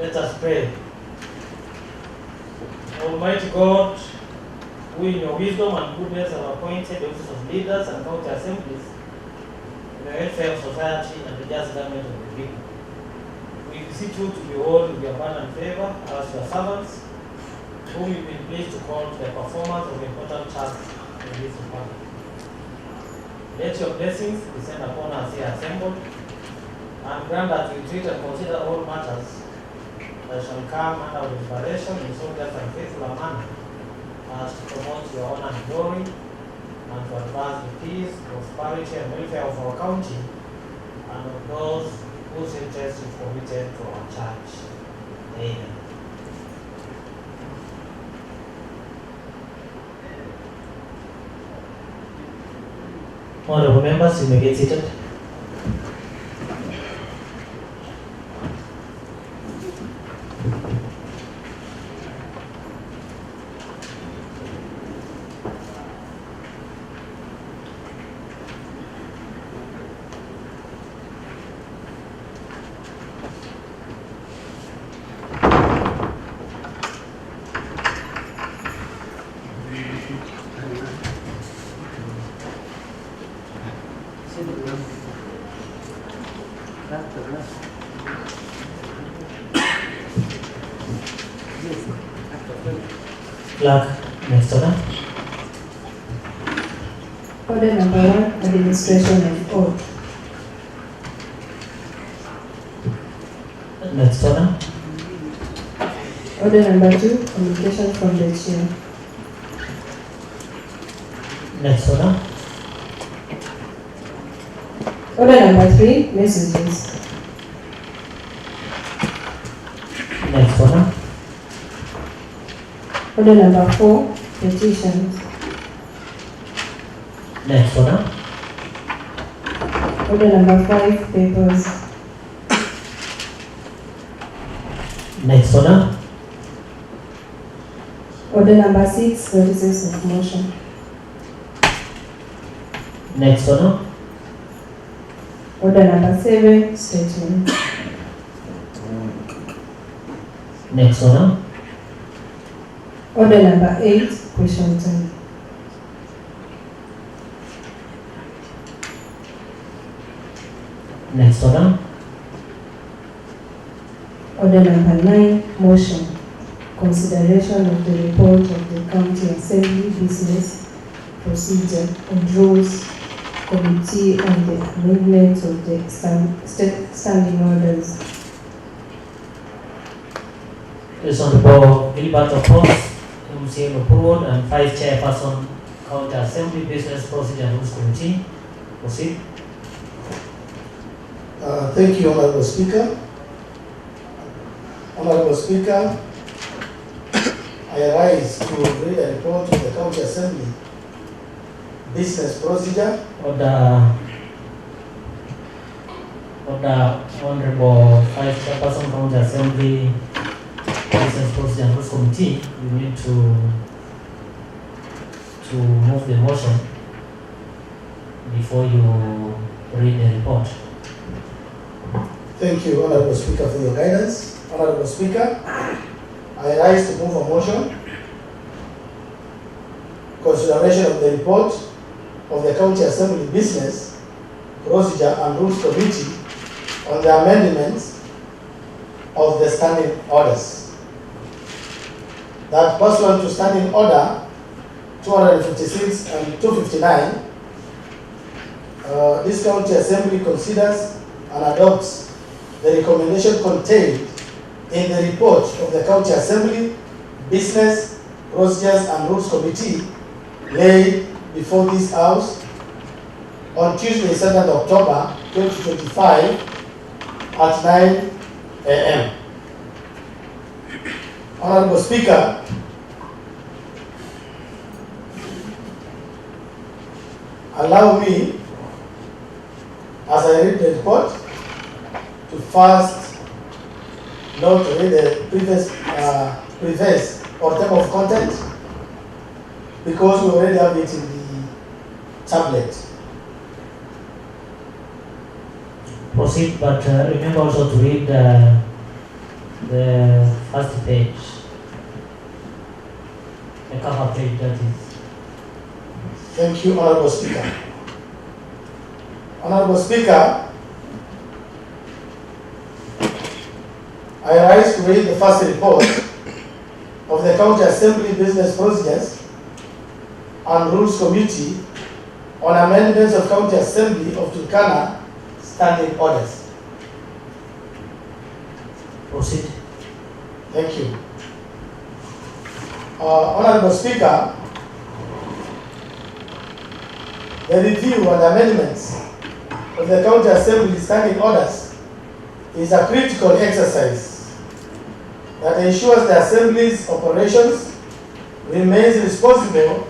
Let us pray. Almighty God, who in your wisdom and goodness have appointed the office of leaders and county assemblies in the welfare of society and the just government of the people, we beseech you to behold with your abundant favor as your servants, whom you've been pleased to call to the performance of important tasks in this department. Let your blessings descend upon us here assembled, and grant that we treat and consider all matters that shall come under deliberation in so just and faithful a manner as to promote your honor and glory, and to advance the peace, prosperity, and welfare of our county and of those whose interests is committed to our church. Amen. Honorable members, you may get seated. Clerk, next order. Order number 1, administration of oath. Next order. Order number 2, communication from the chair. Next order. Order number 3, messages. Next order. Order number 4, petitions. Next order. Order number 5, papers. Next order. Order number 6, notices of motion. Next order. Order number 7, statement. Next order. Order number 8, question time. Next order. Order number 9, motion. Consideration of the report of the County Assembly Business Procedure and Rules Committee on the amendment of the standing orders. Is on the board Gilbert of Course, MCM approved, and Vice Chairperson, County Assembly Business Procedure and Rules Committee. Proceed. Thank you, Honorable Speaker. Honorable Speaker, I rise to read a report of the County Assembly Business Procedure. Order, Honorable Vice Chairperson, County Assembly Business Procedure and Rules Committee, you need to move the motion before you read the report. Thank you, Honorable Speaker, for your guidance. Honorable Speaker, I rise to move a motion. Consideration of the report of the County Assembly Business Procedure and Rules Committee on the amendments of the standing orders. That pursuant to Standing Order 256 and 259, this County Assembly considers and adopts the recommendation contained in the report of the County Assembly Business Procedures and Rules Committee laid before this House on Tuesday, 2nd October 2025 at 9 a.m. Honorable Speaker, allow me, as I read the report, to first note to read the preface or term of content, because we already have it in the tablet. Proceed, but remember also to read the the first page, the cover page, that is. Thank you, Honorable Speaker. Honorable Speaker, I rise to read the first report of the County Assembly Business Procedures and Rules Committee on amendments of County Assembly of Turkana standing orders. Proceed. Thank you. Honorable Speaker, the review and amendments of the County Assembly standing orders is a critical exercise that ensures the Assembly's operations remains responsible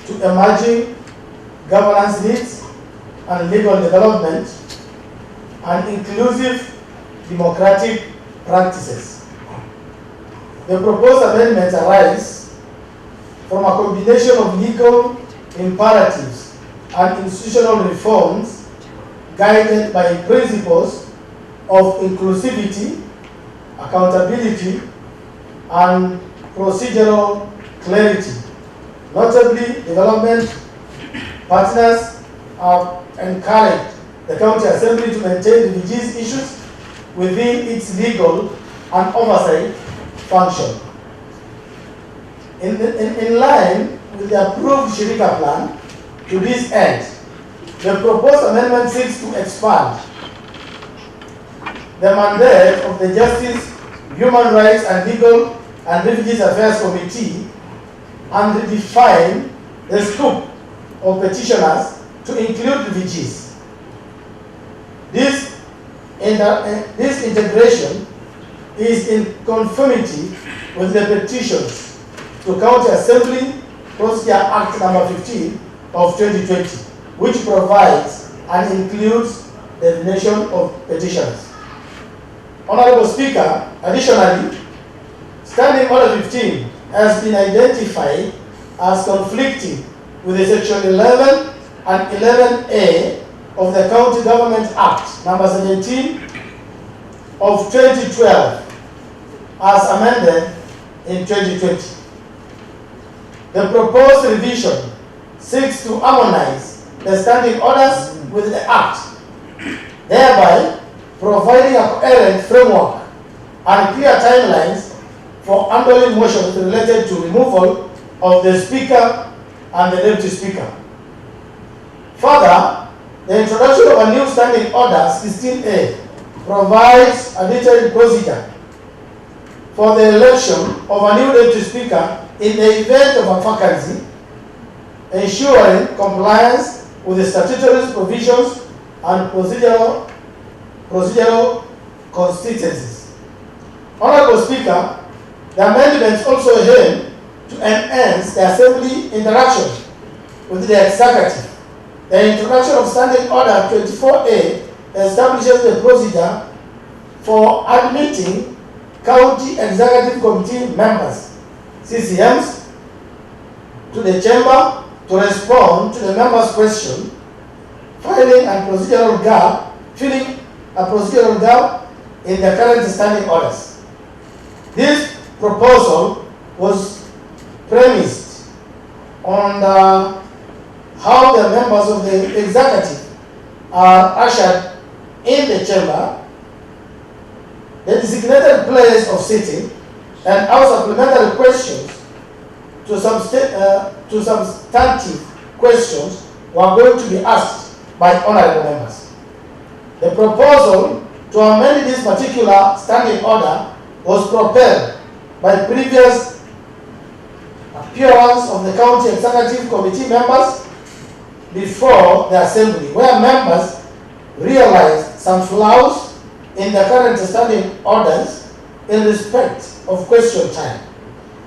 to emerging governance needs and legal development and inclusive democratic practices. The proposed amendments arise from a combination of legal imperatives and institutional reforms guided by principles of inclusivity, accountability, and procedural clarity. Notably, development partners have encouraged the County Assembly to maintain refugees issues within its legal and oversight function. In line with the approved Shirika plan, to this end, the proposed amendment seeks to expand the mandate of the Justice, Human Rights and Legal and Refugees Affairs Committee and redefine the scope of petitioners to include refugees. This integration is in conformity with the petitions to County Assembly Procedure Act number 15 of 2020, which provides and includes the definition of petitioners. Honorable Speaker, additionally, Standing Order 15 has been identified as conflicting with the Section 11 and 11A of the County Government Act number 17 of 2012 as amended in 2020. The proposed revision seeks to harmonize the standing orders with the Act, thereby providing a coherent framework and clear timelines for handling motions related to removal of the Speaker and the Deputy Speaker. Further, the introduction of a new standing order 16A provides a detailed procedure for the election of a new Deputy Speaker in the event of a vacancy, ensuring compliance with the statutory provisions and procedural constituencies. Honorable Speaker, the amendments also aim to enhance the Assembly interaction with the Executive. The introduction of Standing Order 24A establishes the procedure for admitting County Executive Committee members, CCMs, to the Chamber to respond to the members' question, filling a procedural gap in the current standing orders. This proposal was premised on how the members of the executive are ushered in the chamber, the designated place of sitting, and how supplementary questions to substantive questions were going to be asked by honorable members. The proposal to amend this particular standing order was propelled by previous appearance of the County Executive Committee members before the Assembly, where members realized some flaws in the current standing orders in respect of question time.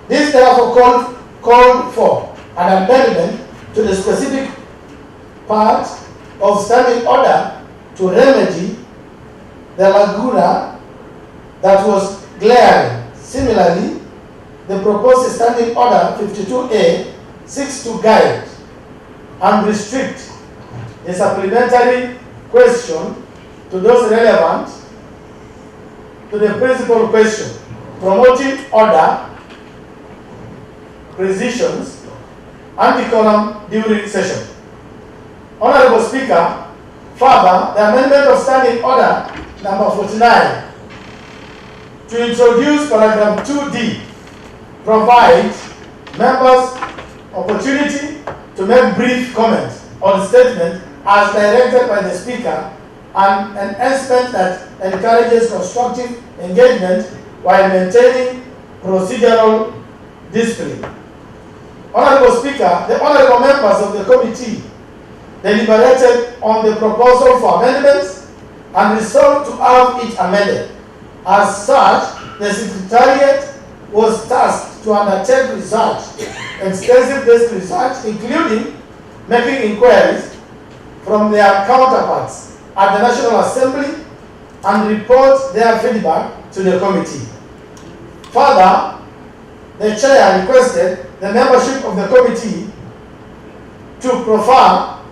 This therefore called for an amendment to the specific part of standing order to remedy the lacuna that was glaring. Similarly, the proposed standing order 52A seeks to guide and restrict the supplementary question to those relevant to the principal question, promoting order, precisions, and decorum during session. Honorable Speaker, further, the amendment of Standing Order number 49 to introduce paragraph 2D provides members opportunity to make brief comments on statement as directed by the Speaker, and an enhancement that encourages constructive engagement while maintaining procedural discipline. Honorable Speaker, the honorable members of the committee deliberated on the proposal for amendments and resolved to have it amended. As such, the Secretariat was tasked to undertake research, extensive-based research, including making inquiries from their counterparts at the National Assembly and report their feedback to the committee. Further, the chair requested the membership of the committee to proffer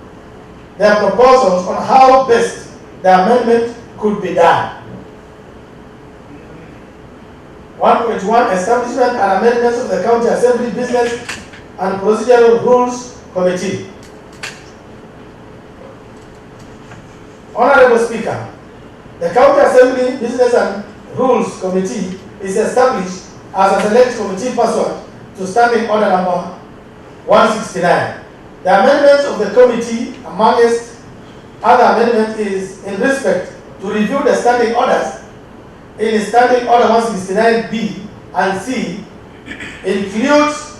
their proposals on how best the amendment could be done. 1.1 Establishment and amendments of the County Assembly Business and Procedural Rules Committee. Honorable Speaker, the County Assembly Business and Rules Committee is established as a select committee pursuant to Standing Order number 169. The amendments of the committee, amongst other amendments, is in respect to review the standing orders in Standing Order 169B and C, includes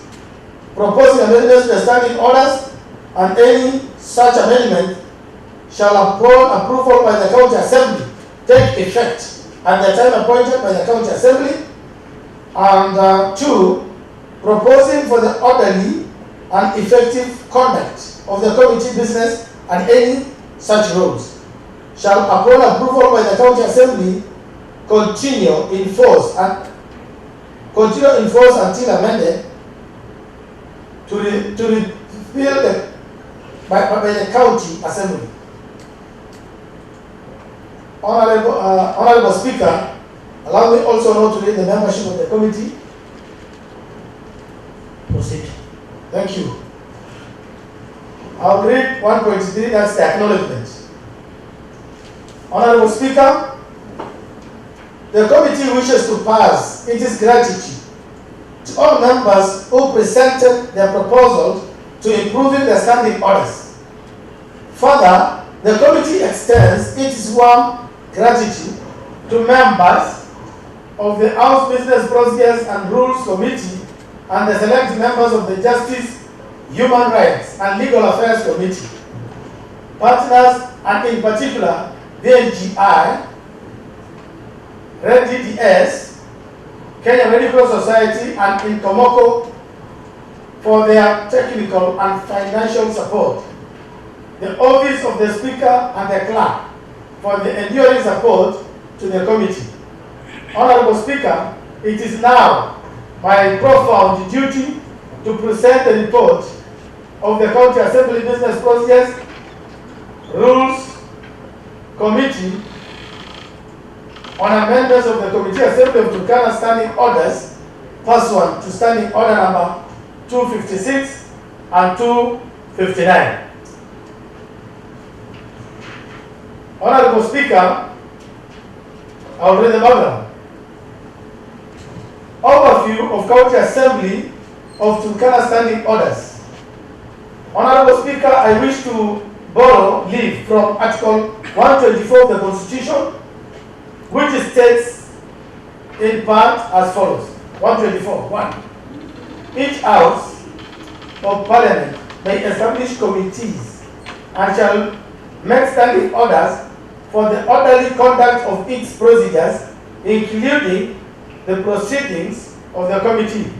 proposing amendments to the standing orders, and any such amendment shall upon approval by the County Assembly take effect at the time appointed by the County Assembly. And 2, proposing for the orderly and effective conduct of the committee business and any such rules shall upon approval by the County Assembly continue in force until amended to repeal by the County Assembly. Honorable Speaker, allow me also now to read the membership of the committee. Proceed. Thank you. I'll read 1.3, that's the acknowledgement. Honorable Speaker, the committee wishes to pass its gratitude to all members who presented their proposals to improving the standing orders. Further, the committee extends its warm gratitude to members of the House Business Procedures and Rules Committee and the select members of the Justice, Human Rights and Legal Affairs Committee, partners, and in particular, the NGI, REDDS, Kenya Medical Society, and in Komoko for their technical and financial support, the Office of the Speaker and the Clerk for the enduring support to the committee. Honorable Speaker, it is now my profound duty to present the report of the County Assembly Business Procedures Rules Committee on amendments of the Committee Assembly of Turkana Standing Orders pursuant to Standing Order number 256 and 259. Honorable Speaker, I will read the background. Overview of County Assembly of Turkana Standing Orders. Honorable Speaker, I wish to borrow leave from Article 124 of the Constitution, which states in part as follows. 124. 1. Each House of Parliament may establish committees and shall make standing orders for the orderly conduct of its procedures, including the proceedings of the committee.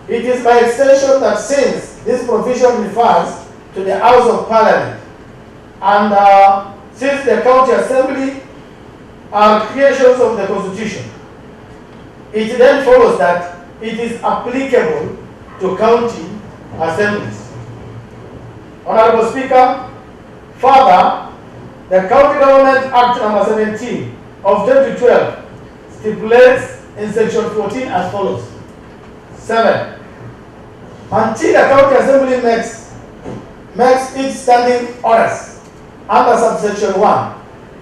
It is by extension that since this provision refers to the House of Parliament and since the County Assembly are creations of the Constitution, it then follows that it is applicable to county assemblies. Honorable Speaker, further, the County Government Act number 17 of 2012 stipulates in section 14 as follows. 7. Until the county assembly makes its standing orders under subsection 1,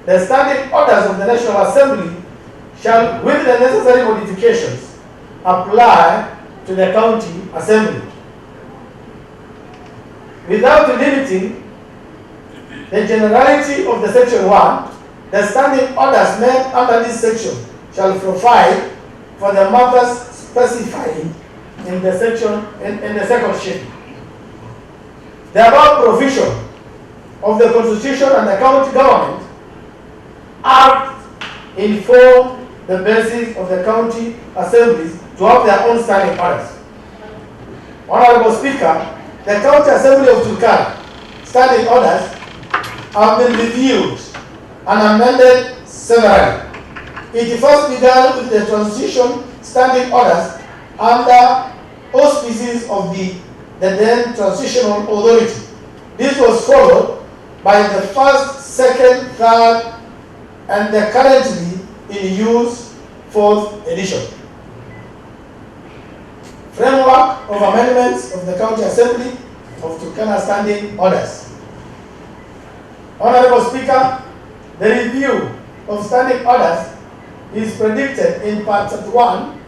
the standing orders of the National Assembly shall, with the necessary modifications, apply to the county assembly. Without limiting the generality of the section 1, the standing orders made under this section shall provide for the matters specified in the section in the second sheet. The above provision of the Constitution and the county government act inform the basis of the county assemblies to have their own standing orders. Honorable Speaker, the County Assembly of Turkana standing orders have been reviewed and amended severally. It first began with the transition standing orders under auspices of the then transitional authority. This was followed by the first, second, third, and the currently in use fourth edition. Framework of amendments of the County Assembly of Turkana standing orders. Honorable Speaker, the review of standing orders is predicted in Part 1,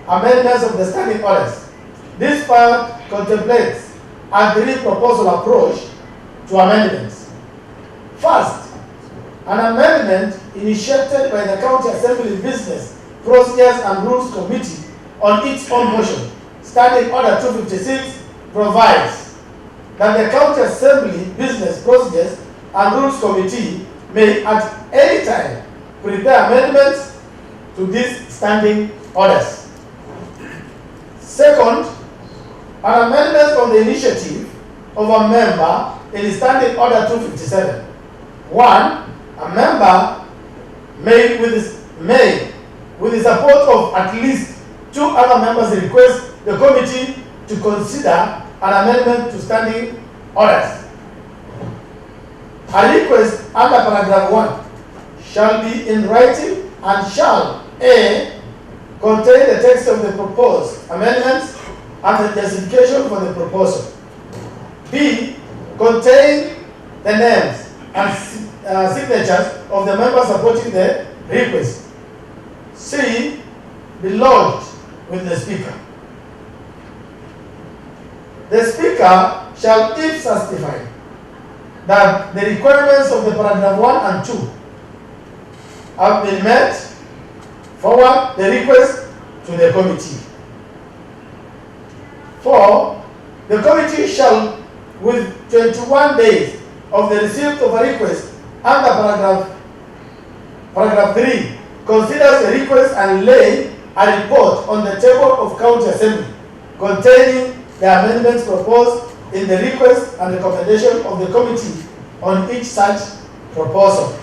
amendments of the standing orders. This part contemplates a three-proposal approach to amendments. First, an amendment initiated by the County Assembly Business, Procedures and Rules Committee on its own motion. Standing Order 256 provides that the County Assembly Business, Procedures and Rules Committee may at any time prepare amendments to these standing orders. Second, an amendment on the initiative of a member in Standing Order 257. 1. A member may, with the support of at least 2 other members, request the committee to consider an amendment to standing orders. A request under paragraph 1 shall be in writing and shall A. contain the text of the proposed amendments and the justification for the proposal. B. contain the names and signatures of the members supporting the request. C. be lodged with the Speaker. The Speaker shall, if certified that the requirements of the paragraph 1 and 2 have been met, forward the request to the committee. 4. The committee shall, with 21 days of the receipt of a request under paragraph 3, considers the request and lay a report on the table of County Assembly containing the amendments proposed in the request and recommendation of the committee on each such proposal.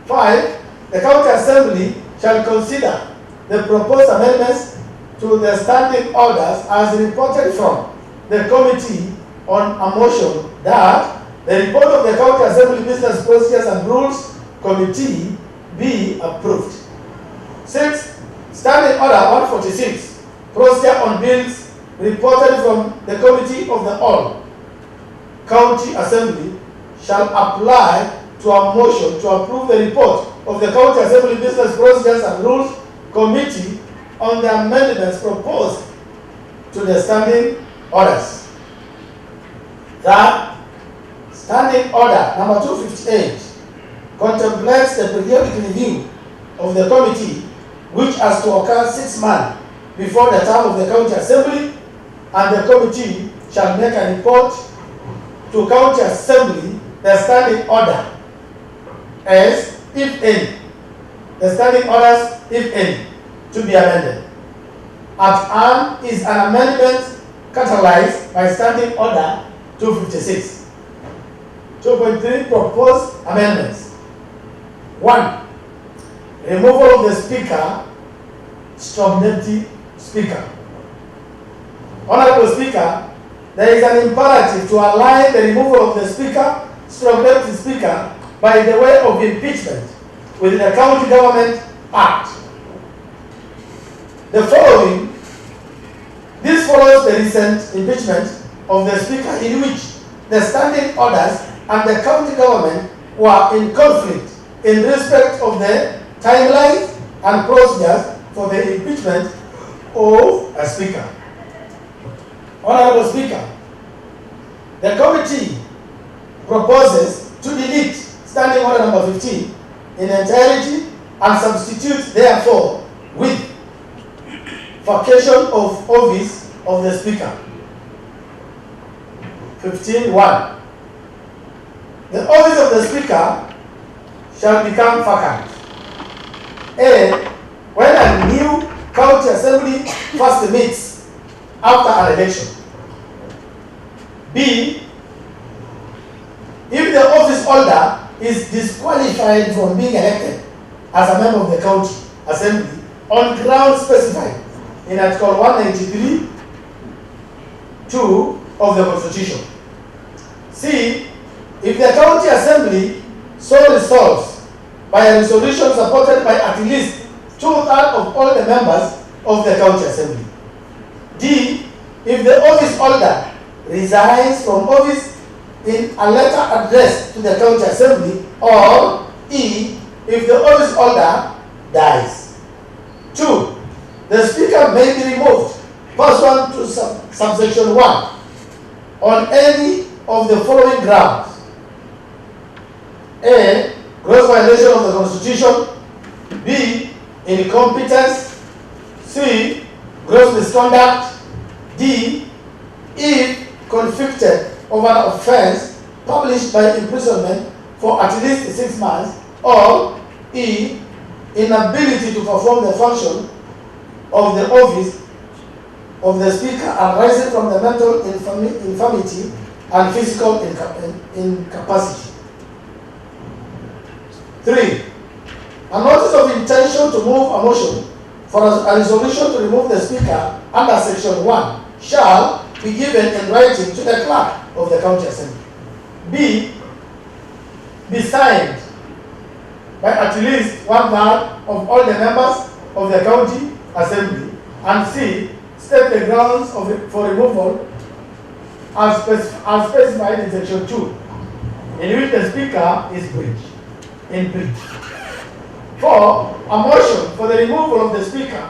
5. The County Assembly shall consider the proposed amendments to the standing orders as reported from the committee on a motion that the report of the County Assembly Business, Procedures and Rules Committee be approved. 6. Standing Order 146, procedure on bills reported from the Committee of the All County Assembly shall apply to a motion to approve the report of the County Assembly Business, Procedures and Rules Committee on the amendments proposed to the standing orders. The Standing Order number 258 contemplates the periodic review of the committee, which has to occur 6 months before the term of the County Assembly, and the committee shall make a report to County Assembly the standing order as, if any, the standing orders, if any, to be amended. At hand is an amendment catalyzed by Standing Order 256. 2.3 proposed amendments. 1. Removal of the Speaker, /Deputy Speaker. Honorable Speaker, there is an imperative to align the removal of the Speaker, /Deputy Speaker by the way of impeachment with the County Government Act. This follows the recent impeachment of the Speaker, in which the standing orders and the county government were in conflict in respect of the timelines and procedures for the impeachment of a Speaker. Honorable Speaker, the committee proposes to delete Standing Order number 15 in entirety and substitute therefore with vacation of office of the Speaker. 15.1. The office of the Speaker shall become vacant. A. When a new county assembly first meets after an election. B. If the office holder is disqualified from being elected as a member of the county assembly on grounds specified in Article 193(2) of the Constitution. C. If the county assembly so resolves by a resolution supported by at least 2/3 of all the members of the county assembly. D. If the office holder resigns from office in a letter addressed to the county assembly, or E. If the office holder dies. 2. The Speaker may be removed pursuant to subsection 1 on any of the following grounds: A. Gross violation of the Constitution. B. Incompetence. C. Gross misconduct. D. If convicted of an offense published by imprisonment for at least 6 months, or E. Inability to perform the function of the office of the Speaker arising from the mental infirmity and physical incapacity. 3. A notice of intention to move a motion for a resolution to remove the Speaker under Section 1 shall be given in writing to the clerk of the county assembly. B. Be signed by at least 1/3 of all the members of the county assembly. And C. State the grounds for removal as specified in Section 2, in which the Speaker is in breach. 4. A motion for the removal of the Speaker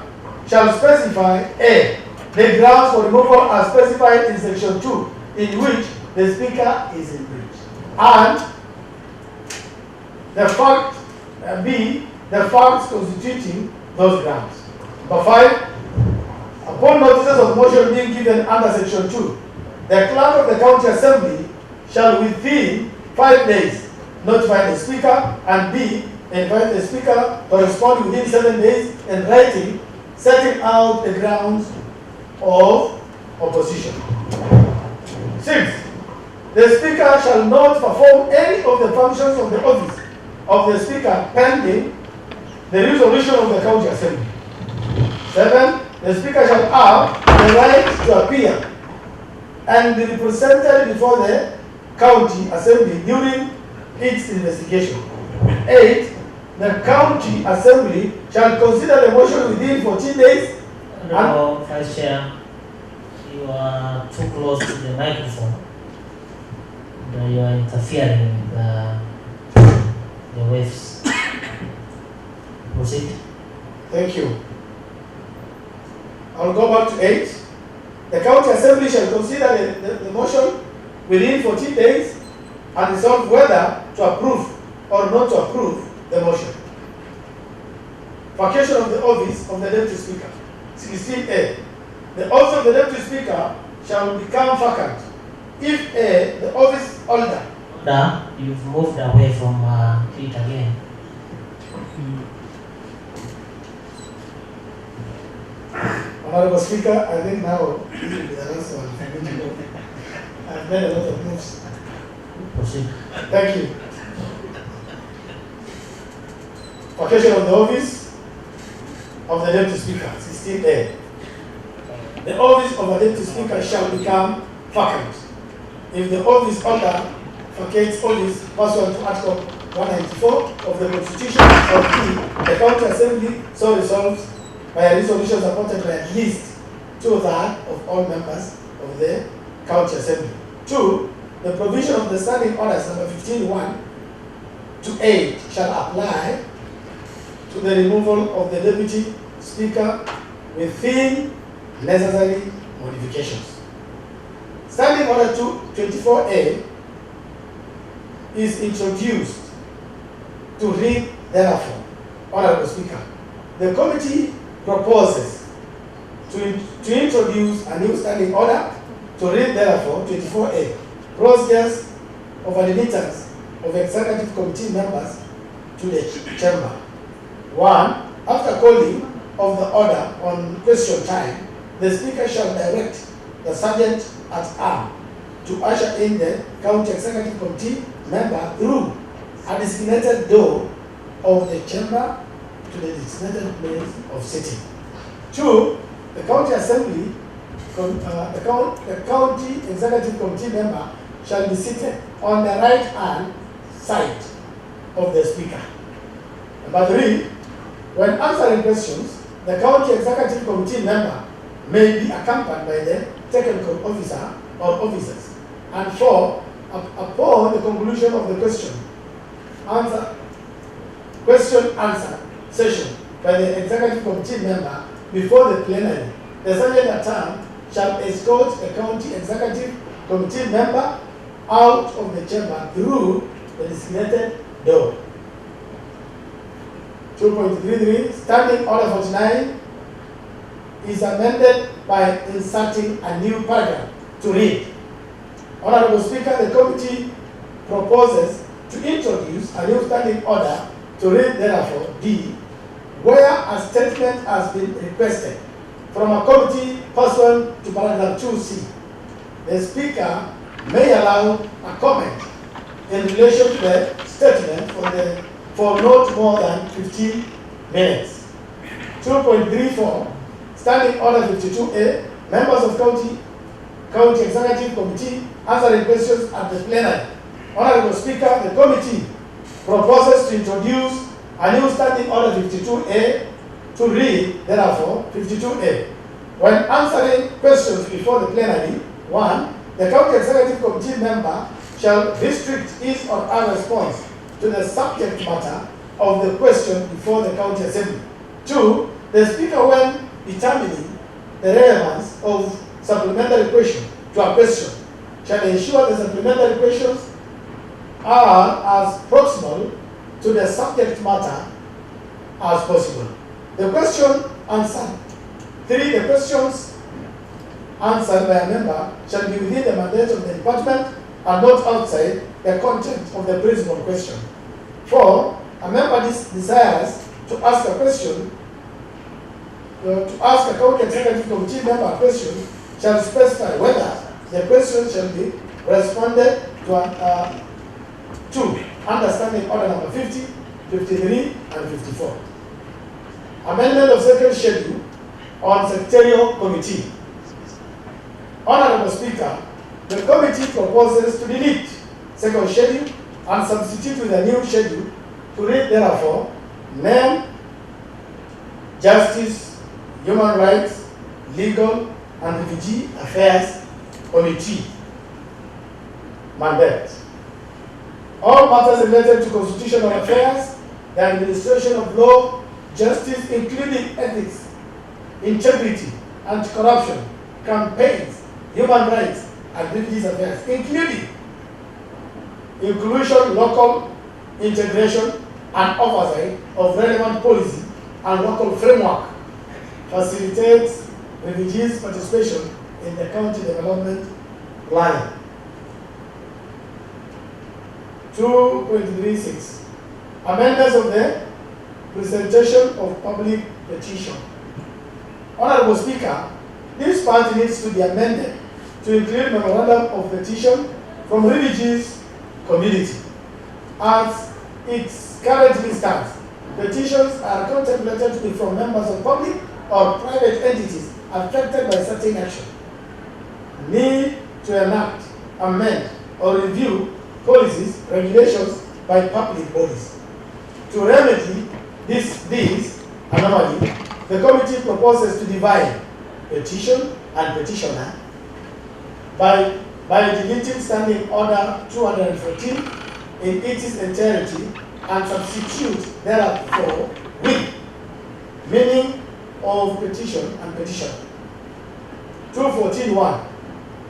shall specify A. The grounds for removal are specified in Section 2, in which the Speaker is in breach, and the fact B. The facts constituting those grounds. Number 5. Upon notices of motion being given under Section 2, the clerk of the county assembly shall within 5 days notify the Speaker, and B. Invite the Speaker to respond within 7 days in writing, setting out the grounds of opposition. 6. The Speaker shall not perform any of the functions of the office of the Speaker pending the resolution of the county assembly. 7. The Speaker shall have the right to appear and be represented before the county assembly during its investigation. 8. The county assembly shall consider the motion within 14 days. Honorable Vice Chair, you are too close to the microphone. You are interfering with the waves. Proceed. Thank you. I'll go back to 8. The county assembly shall consider the motion within 14 days and resolve whether to approve or not to approve the motion. Vacation of the office of the Deputy Speaker. 16A. The office of the Deputy Speaker shall become vacant if A. The office holder. You've moved away from it again. Honorable Speaker, I think now this will be the last one. I've made a lot of moves. Proceed. Thank you. Vacation of the office of the Deputy Speaker, 16A. The office of the Deputy Speaker shall become vacant if the office holder vacates office pursuant to Article 194 of the Constitution of the County Assembly so resolves by a resolution supported by at least 2/3 of all members of the County Assembly. 2. The provision of the standing orders number 15(1) to 8 shall apply to the removal of the Deputy Speaker within necessary modifications. Standing Order 24A is introduced to read therefore, Honorable Speaker, the committee proposes to introduce a new standing order to read therefore 24A, procedures of admittance of executive committee members to the chamber. 1. After calling of the order on question time, the Speaker shall direct the Sergeant at Arms to usher in the County Executive Committee member through a designated door of the chamber to the designated place of sitting. 2. The County Assembly, the County Executive Committee member shall be seated on the right-hand side of the Speaker. Number 3. When answering questions, the County Executive Committee member may be accompanied by the technical officer or officers. And 4. Upon the conclusion of the question answer session by the Executive Committee member before the plenary, the Sergeant at Arms shall escort the County Executive Committee member out of the chamber through the designated door. 2.33 Standing Order 49 is amended by inserting a new paragraph to read. Honorable Speaker, the committee proposes to introduce a new standing order to read therefore D, where a statement has been requested from a committee pursuant to paragraph 2C. The Speaker may allow a comment in relation to the statement for not more than 15 minutes. 2.34 Standing Order 52A, members of County Executive Committee answering questions at the plenary. Honorable Speaker, the committee proposes to introduce a new Standing Order 52A to read, therefore, 52A. When answering questions before the plenary, 1. The County Executive Committee member shall restrict his or her response to the subject matter of the question before the County Assembly. 2. The Speaker, when determining the relevance of supplementary question to a question, shall ensure the supplementary questions are as proximal to the subject matter as possible. The question answered. 3. The questions answered by a member shall be within the mandate of the department and not outside the content of the principal question. 4. A member desires to ask a question, to ask a County Executive Committee member a question, shall specify whether the question shall be responded to understanding order number 50, 53, and 54. Amendment of second schedule on secretarial committee. Honorable Speaker, the committee proposes to delete second schedule and substitute with a new schedule to read therefore name, justice, human rights, legal, and refugee affairs committee mandate. All matters related to constitutional affairs, the administration of law, justice, including ethics, integrity, anti-corruption, campaigns, human rights, and refugees affairs, including inclusion, local integration, and oversight of relevant policy and local framework, facilitates refugees' participation in the county development planning. 2.36 Amendments of the presentation of public petition. Honorable Speaker, this part needs to be amended to include memorandum of petition from refugees community. As it currently stands, petitions are contemplated to be from members of public or private entities affected by certain action. Need to enact, amend, or review policies, regulations by public bodies to remedy this anomaly, the committee proposes to divide petition and petitioner by deleting Standing Order 214 in its entirety and substitute thereafter with meaning of petition and petitioner. 214.1.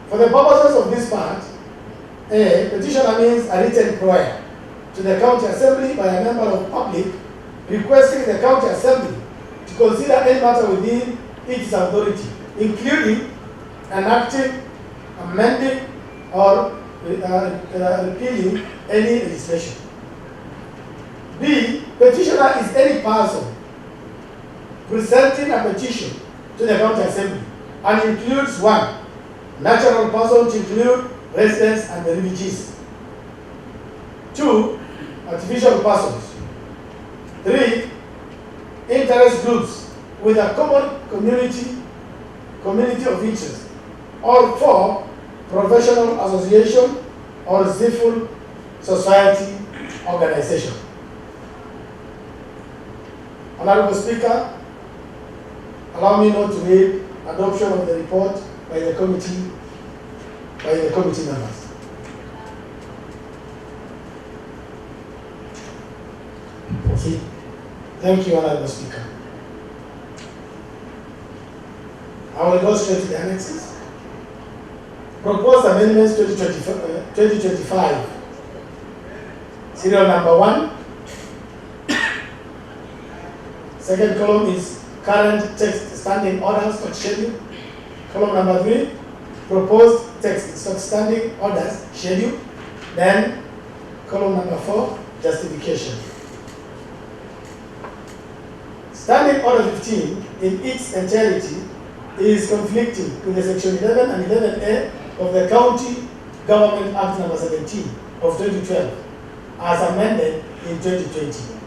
For the purposes of this part, a petitioner means a written prayer to the county assembly by a member of public requesting the county assembly to consider any matter within its authority, including enacting, amending, or repealing any legislation. B. Petitioner is any person presenting a petition to the county assembly and includes 1. Natural persons, to include residents and the refugees. 2. Artificial persons. 3. Interest groups with a common community of interest. Or 4. Professional association or civil society organization. Honorable Speaker, allow me now to read adoption of the report by the committee members. Proceed. Thank you, Honorable Speaker. I will go straight to the annexes. Proposed amendments 2025. Serial number 1. Second column is current text standing orders stock schedule. Column number 3, proposed text stock standing orders schedule. Then column number 4, justification. Standing order 15 in its entirety is conflicting with the section 11 and 11A of the County Government Act number 17 of 2012 as amended in 2020.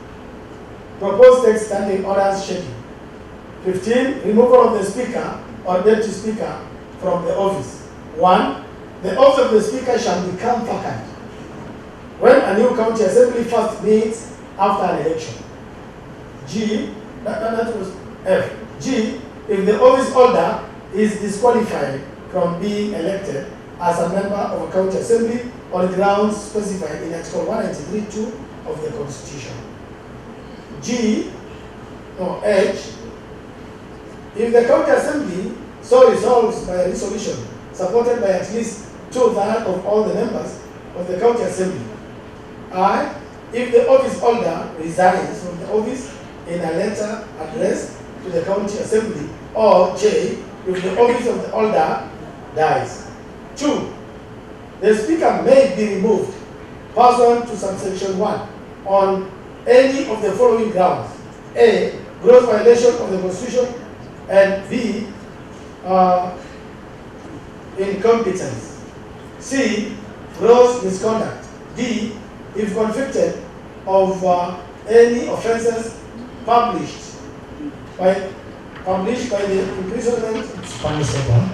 Proposed text standing orders schedule. 15. Removal of the Speaker or Deputy Speaker from the office. 1. The office of the Speaker shall become vacant when a new county assembly first meets after an election. G. That was F. G. If the office holder is disqualified from being elected as a member of a county assembly on grounds specified in Article 193(2) of the Constitution. H. If the county assembly so resolves by a resolution supported by at least 2/3 of all the members of the county assembly. I. If the office holder resigns from the office in a letter addressed to the county assembly. Or J. If the office of the holder dies. 2. The Speaker may be removed pursuant to subsection 1 on any of the following grounds: A. Gross violation of the Constitution, and B. Incompetence. C. Gross misconduct. D. If convicted of any offences published by the imprisonment. Punishable.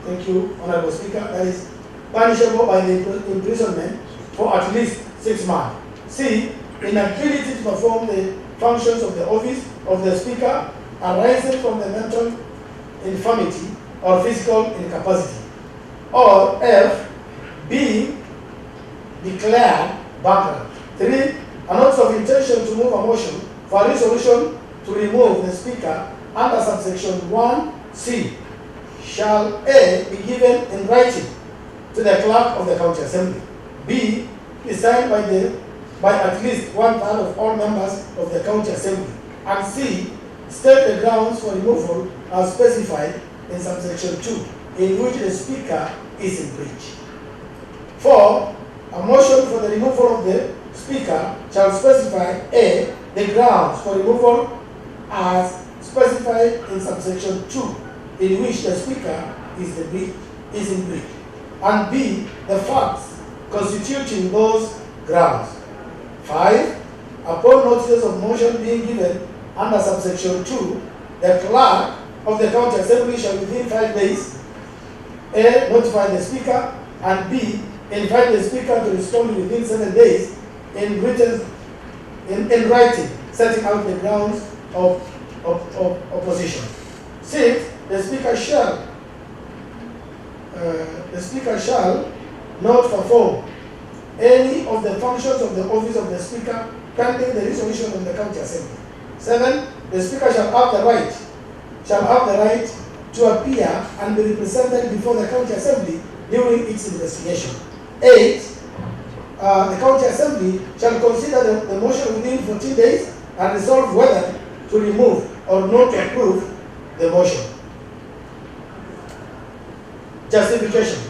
Thank you, Honorable Speaker. That is punishable by the imprisonment for at least 6 months. C. Inability to perform the functions of the office of the Speaker arising from the mental infirmity or physical incapacity. Or F. Being declared bankrupt. 3. A notice of intention to move a motion for a resolution to remove the Speaker under subsection 1C shall A. be given in writing to the clerk of the county assembly. B. Be signed by at least 1/3 of all members of the county assembly. And C. State the grounds for removal as specified in subsection 2, in which the Speaker is in breach. 4. A motion for the removal of the Speaker shall specify A. the grounds for removal as specified in subsection 2, in which the Speaker is in breach, and B. the facts constituting those grounds. 5. Upon notices of motion being given under subsection 2, the clerk of the county assembly shall within 5 days A. notify the Speaker, and B. invite the Speaker to respond within 7 days in written in writing, setting out the grounds of opposition. 6. The Speaker shall not perform any of the functions of the office of the Speaker pending the resolution of the County Assembly. 7. The Speaker shall have the right to appear and be represented before the County Assembly during its investigation. 8. The County Assembly shall consider the motion within 14 days and resolve whether to remove or not to approve the motion. Justification.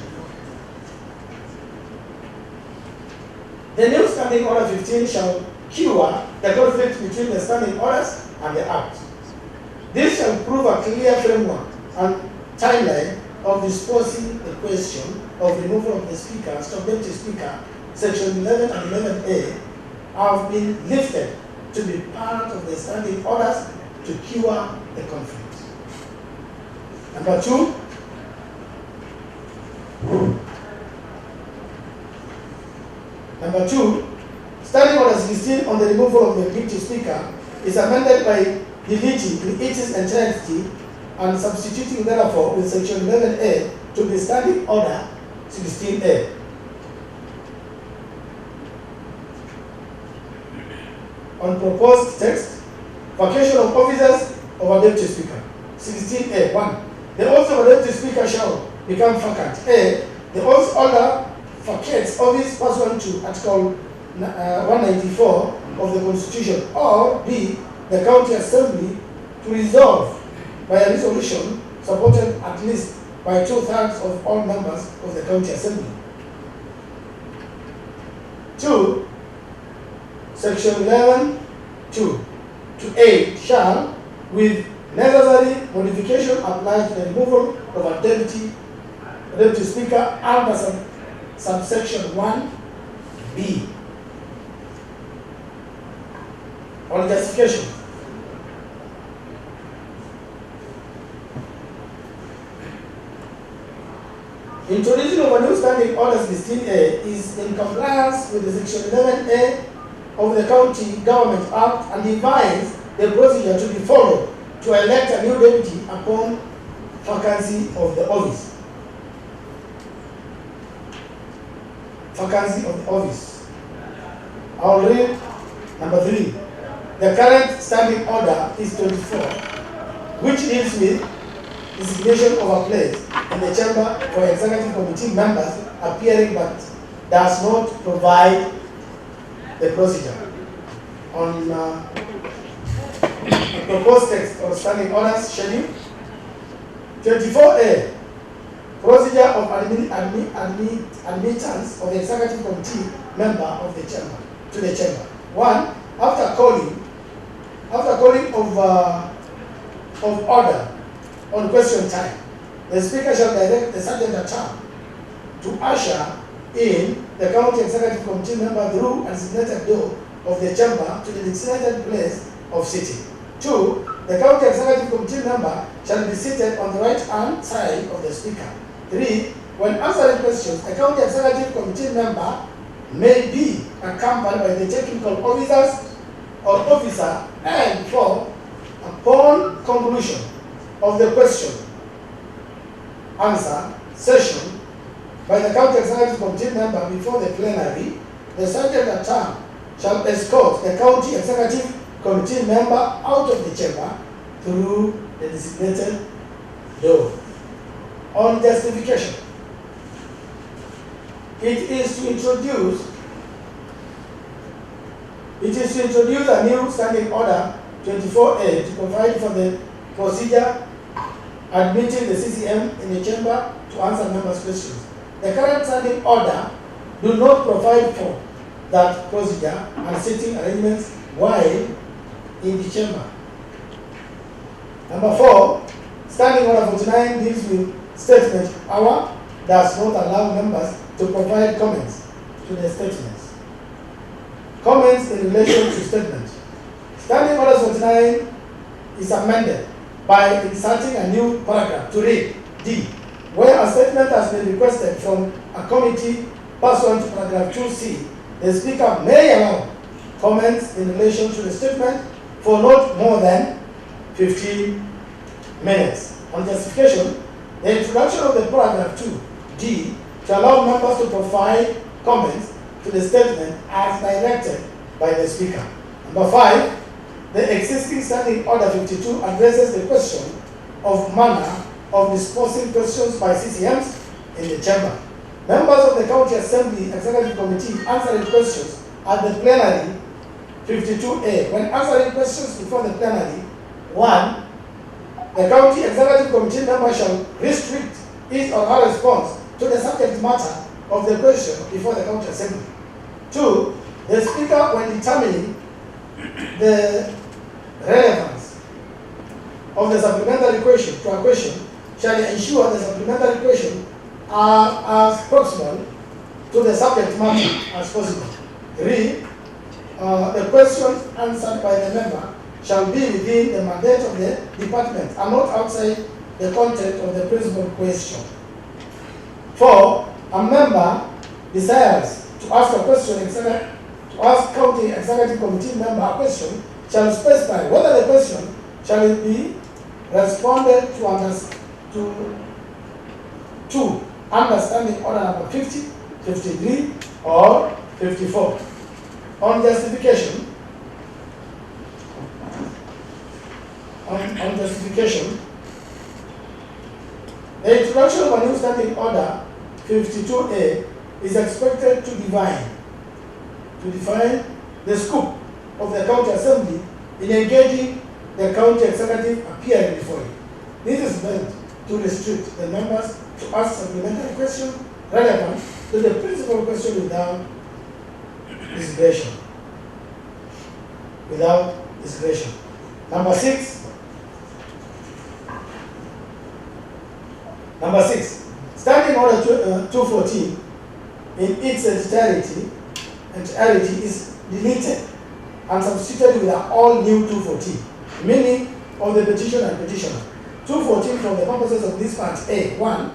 The new Standing Order 15 shall cure the conflict between the standing orders and the Act. This shall prove a clear framework and timeline of disposing the question of removal of the Speaker, Deputy Speaker. Section 11 and 11A have been lifted to be part of the standing orders to cure the conflict. Number 2. Standing Order 16 on the removal of the Deputy Speaker is amended by deleting in its entirety and substituting therefore with Section 11A to be Standing Order 16A. On proposed text, vacation of officers of a Deputy Speaker. 16A. 1. The office of a Deputy Speaker shall become vacant. A. The office holder vacates office pursuant to Article 194 of the Constitution, or B. The County Assembly to resolve by a resolution supported at least by 2/3 of all members of the County Assembly. 2. Section 11(2) to 8 shall, with necessary modification, apply to the removal of a Deputy Speaker under subsection 1(b). On justification. Introduction of a new Standing Order 16A is in compliance with the Section 11A of the County Government Act and defines the procedure to be followed to elect a new deputy upon vacancy of the office. I'll read number 3. The current Standing Order is 24, which deals with designation of a place in the chamber for executive committee members appearing, but does not provide the procedure. On proposed text of Standing Orders schedule. 24A. Procedure of admittance of the executive committee member of the chamber to the chamber. 1. After calling of order on question time, the Speaker shall direct the Sergeant at Arms to usher in the county executive committee member through a designated door of the chamber to the designated place of sitting. 2. The county executive committee member shall be seated on the right-hand side of the Speaker. 3. When answering questions, a county executive committee member may be accompanied by the technical officers or officer. And 4. Upon conclusion of the question answer session by the county executive committee member before the plenary, the Sergeant at Arms shall escort the county executive committee member out of the chamber through the designated door. On justification, it is to introduce a new Standing Order 24A to provide for the procedure admitting the CCM in the chamber to answer members' questions. The current Standing Order do not provide for that procedure and sitting arrangements while in the chamber. Number 4, Standing Order 49 deals with statement hour, does not allow members to provide comments to the statements. Comments in relation to statements. Standing Order 49 is amended by inserting a new paragraph to read D. Where a statement has been requested from a committee pursuant to paragraph 2C, the Speaker may allow comments in relation to the statement for not more than 15 minutes. On justification, the introduction of the paragraph 2D to allow members to provide comments to the statement as directed by the Speaker. Number 5, the existing standing order 52 addresses the question of manner of disposing questions by CCMs in the chamber. Members of the County Assembly Executive Committee answering questions at the plenary 52A. When answering questions before the plenary, 1, the County Executive Committee member shall restrict his or her response to the subject matter of the question before the County Assembly. 2, the Speaker, when determining the relevance of the supplementary question to a question, shall ensure the supplementary question are as proximal to the subject matter as possible. 3, the questions answered by the member shall be within the mandate of the department and not outside the content of the principal question. 4, a member desires to ask a question, to ask County Executive Committee member a question, shall specify whether the question shall be responded to understanding order number 50, 53, or 54. On justification, the introduction of a new standing order 52A is expected to define the scope of the County Assembly in engaging the County Executive appearing before it. This is meant to restrict the members to ask supplementary questions relevant to the principal question without discretion. Number 6, Standing Order 214 in its entirety is deleted and substituted with an all-new 214, meaning of the petition and petitioner. 214 for the purposes of this part A. 1.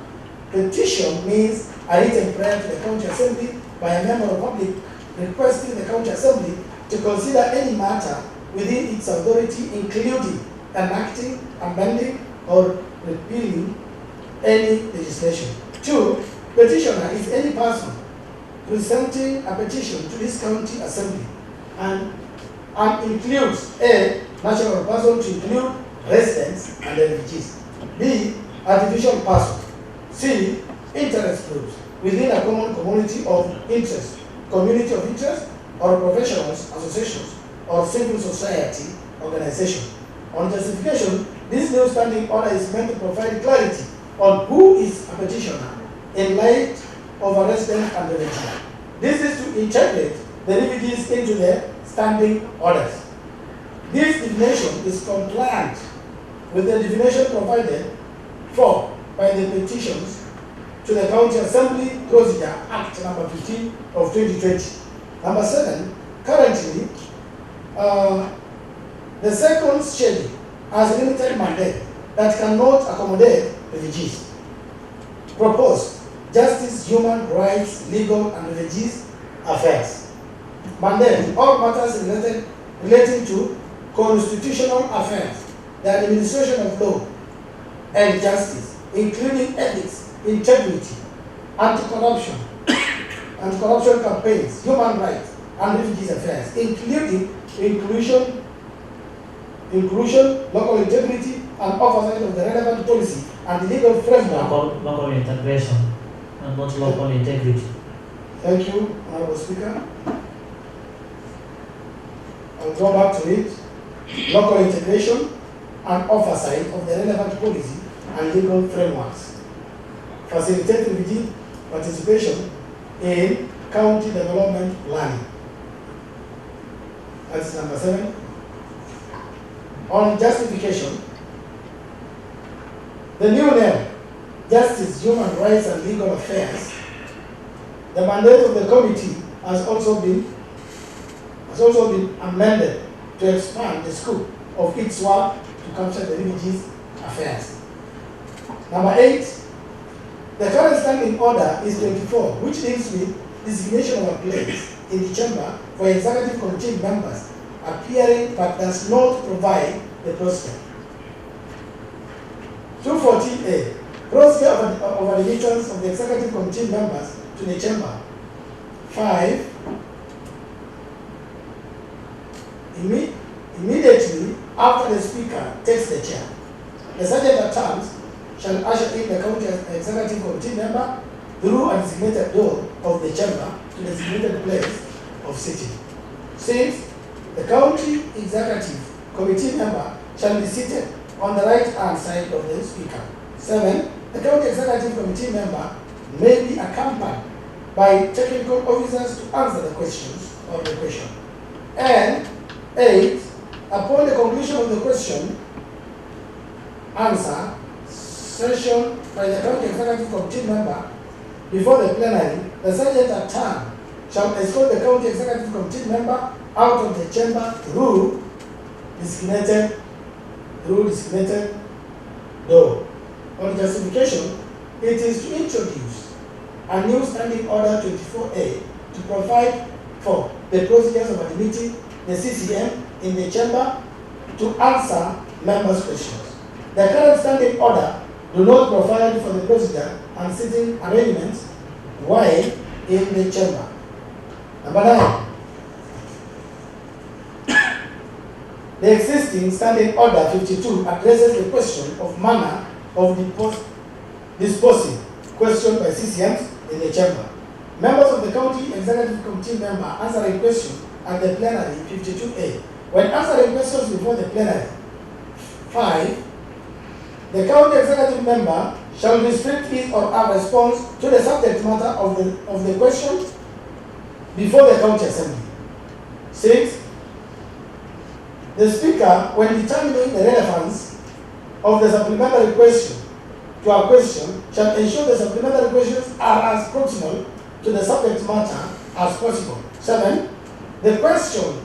Petition means a written prayer to the County Assembly by a member of public requesting the County Assembly to consider any matter within its authority, including enacting, amending, or repealing any legislation. 2. Petitioner is any person presenting a petition to this County Assembly and includes A. Natural person to include residents and refugees. B. Artificial person. C. Interest groups within a common community of interest, community of interest, or professionals, associations, or civil society organization. On justification, this new standing order is meant to provide clarity on who is a petitioner in light of a resident and the refugee. This is to integrate the refugees into the standing orders. This definition is compliant with the definition provided for by the petitions to the County Assembly Procedure Act number 15 of 2020. Number 7, currently, the second schedule has a limited mandate that cannot accommodate refugees. Proposed Justice, Human Rights, Legal and Refugees Affairs. Mandate all matters relating to constitutional affairs, the administration of law and justice, including ethics, integrity, anti-corruption campaigns, human rights and refugees affairs, including inclusion, local integrity, and oversight of the relevant policy and the legal framework. Local integration and not local integrity. Thank you, Honorable Speaker. I'll go back to it. Local integration and oversight of the relevant policy and legal frameworks. Facilitate refugee participation in county development planning. That's number 7. On justification, the new name, Justice, Human Rights and Legal Affairs, the mandate of the committee has also been amended to expand the scope of its work to capture the refugees' affairs. Number 8, the current standing order is 24, which deals with designation of a place in the chamber for executive committee members appearing but does not provide the procedure. 214A, procedure of admittance of the executive committee members to the chamber. 5, immediately after the speaker takes the chair, the sergeant at arms shall usher in the county executive committee member through a designated door of the chamber to the designated place of sitting. 6, the county executive committee member shall be seated on the right-hand side of the speaker. 7, the county executive committee member may be accompanied by technical officers to answer the questions of the question. And 8, upon the conclusion of the question answer session by the county executive committee member before the plenary, the sergeant at arms shall escort the county executive committee member out of the chamber through designated door. On justification, it is to introduce a new standing order 24A to provide for the procedures of admitting the CCM in the chamber to answer members' questions. The current standing order do not provide for the procedure and sitting arrangements while in the chamber. Number 9. The existing standing order 52 addresses the question of manner of disposing question by CCMs in the chamber. Members of the county executive committee member answering question at the plenary 52A. When answering questions before the plenary, 5, the county executive member shall restrict his or her response to the subject matter of the question before the county assembly. 6, the speaker, when determining the relevance of the supplementary question to a question, shall ensure the supplementary questions are as proximal to the subject matter as possible. 7, the question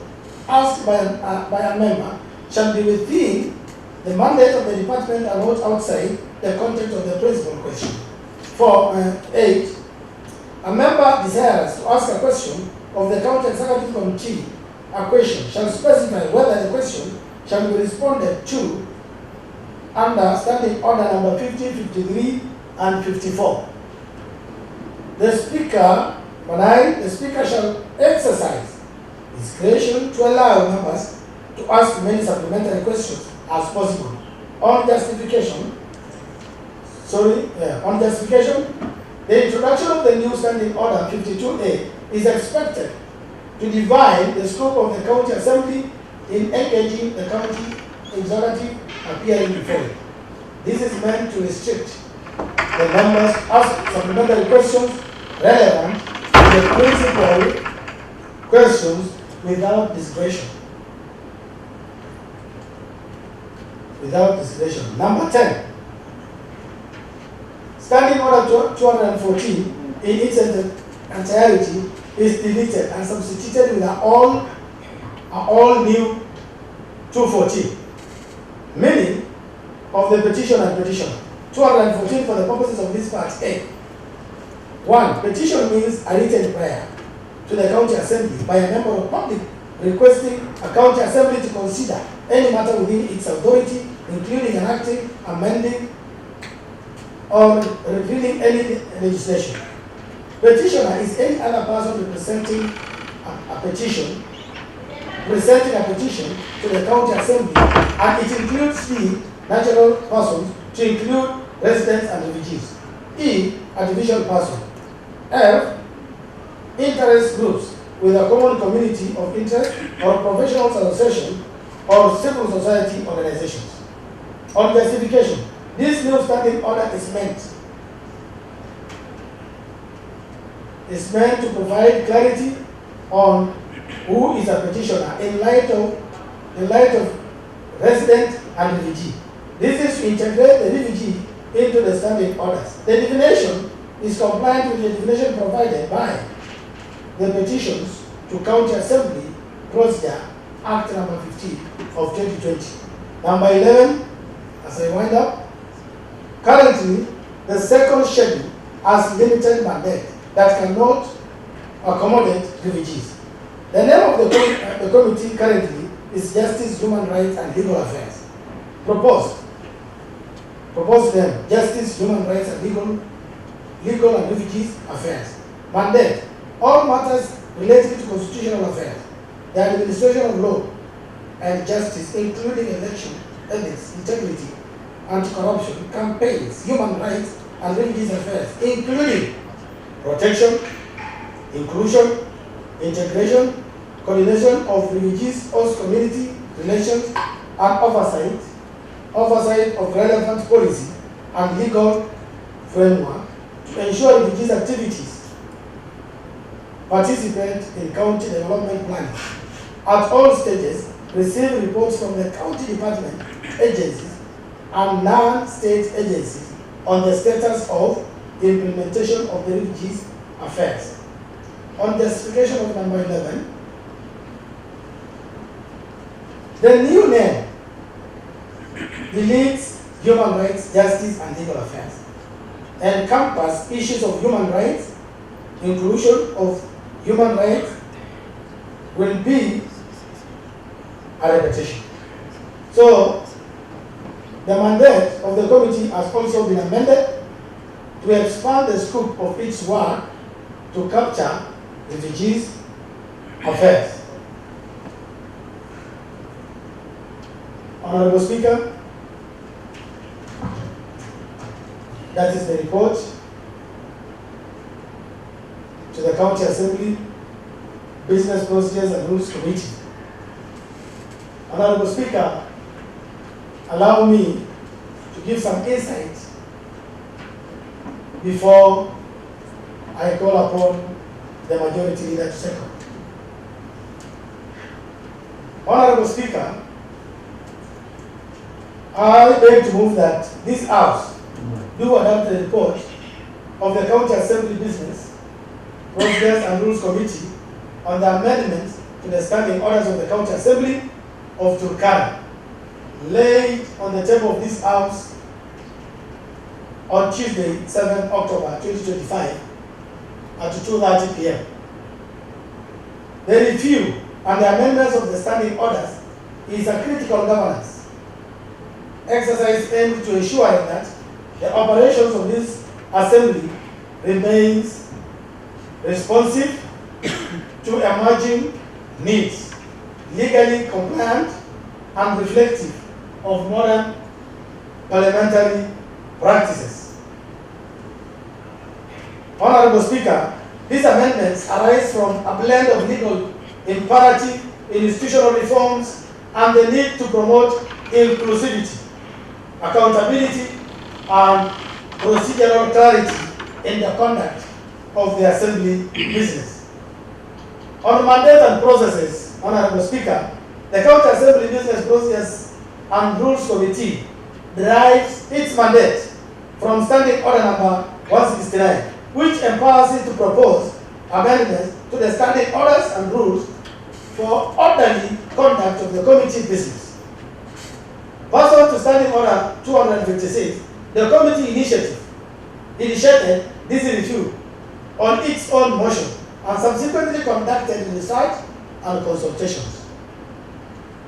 asked by a member shall be within the mandate of the department and not outside the content of the principal question. 8, a member desires to ask a question of the county executive committee. A question shall specify whether the question shall be responded to under standing order number 50, 53, and 54. The speaker, 9, the speaker shall exercise discretion to allow members to ask many supplementary questions as possible. On justification, the introduction of the new standing order 52A is expected to divide the scope of the county assembly in engaging the county executive appearing before it. This is meant to restrict the members ask supplementary questions relevant to the principal questions without discretion. Number 10. Standing order 214 in its entirety is deleted and substituted with an all new 214. Meaning of the petition and petitioner. 214 for the purposes of this part A. 1. Petition means a written prayer to the county assembly by a member of public requesting a county assembly to consider any matter within its authority, including enacting, amending, or repealing any legislation. Petitioner is any other person presenting a petition to the county assembly, and it includes the natural persons to include residents and refugees. E, a division person. F, interest groups with a common community of interest or professional association or civil society organizations. On justification, this new standing order is meant to provide clarity on who is a petitioner in light of resident and refugee. This is to integrate the refugee into the standing orders. The definition is compliant with the definition provided by the petitions to County Assembly Procedure Act number 15 of 2020. Number 11, as I wind up, currently the second schedule has limited mandate that cannot accommodate refugees. The name of the committee currently is Justice, Human Rights and Legal Affairs. Proposed name, Justice, Human Rights and Legal and Refugees Affairs. Mandate, all matters related to constitutional affairs, the administration of law and justice, including election, ethics, integrity, anti-corruption, campaigns, human rights and refugees affairs, including protection, inclusion, integration, coordination of refugees, host community relations, and oversight of relevant policy and legal framework to ensure refugees activities participate in county development planning at all stages, receive reports from the county department, agencies, and non-state agencies on the status of the implementation of the refugees affairs. On justification of number 11, the new name deletes human rights, justice, and legal affairs, encompass issues of human rights, inclusion of human rights will be a repetition. So, the mandate of the committee has also been amended to expand the scope of its work to capture refugees affairs. Honorable Speaker, that is the report to the County Assembly Business Procedures and Rules Committee. Honorable Speaker, allow me to give some insight before I call upon the majority leader to second. Honorable Speaker, I beg to move that this House do adopt the report of the County Assembly Business Procedures and Rules Committee on the amendments to the standing orders of the County Assembly of Turkana, laid on the table of this House on Tuesday, 7 October 2025 at 2:30 p.m. The review and the amendments of the standing orders is a critical governance exercise aimed to ensure that the operations of this assembly remains responsive to emerging needs, legally compliant and reflective of modern parliamentary practices. Honorable Speaker, these amendments arise from a blend of legal imperative, institutional reforms, and the need to promote inclusivity, accountability, and procedural clarity in the conduct of the Assembly business. On mandate and processes, Honorable Speaker, the County Assembly Business Procedures and Rules Committee derives its mandate from Standing Order number 169, which empowers it to propose amendments to the standing orders and rules for orderly conduct of the committee business. Pursuant to Standing Order 256, the committee initiated this review on its own motion and subsequently conducted research and consultations.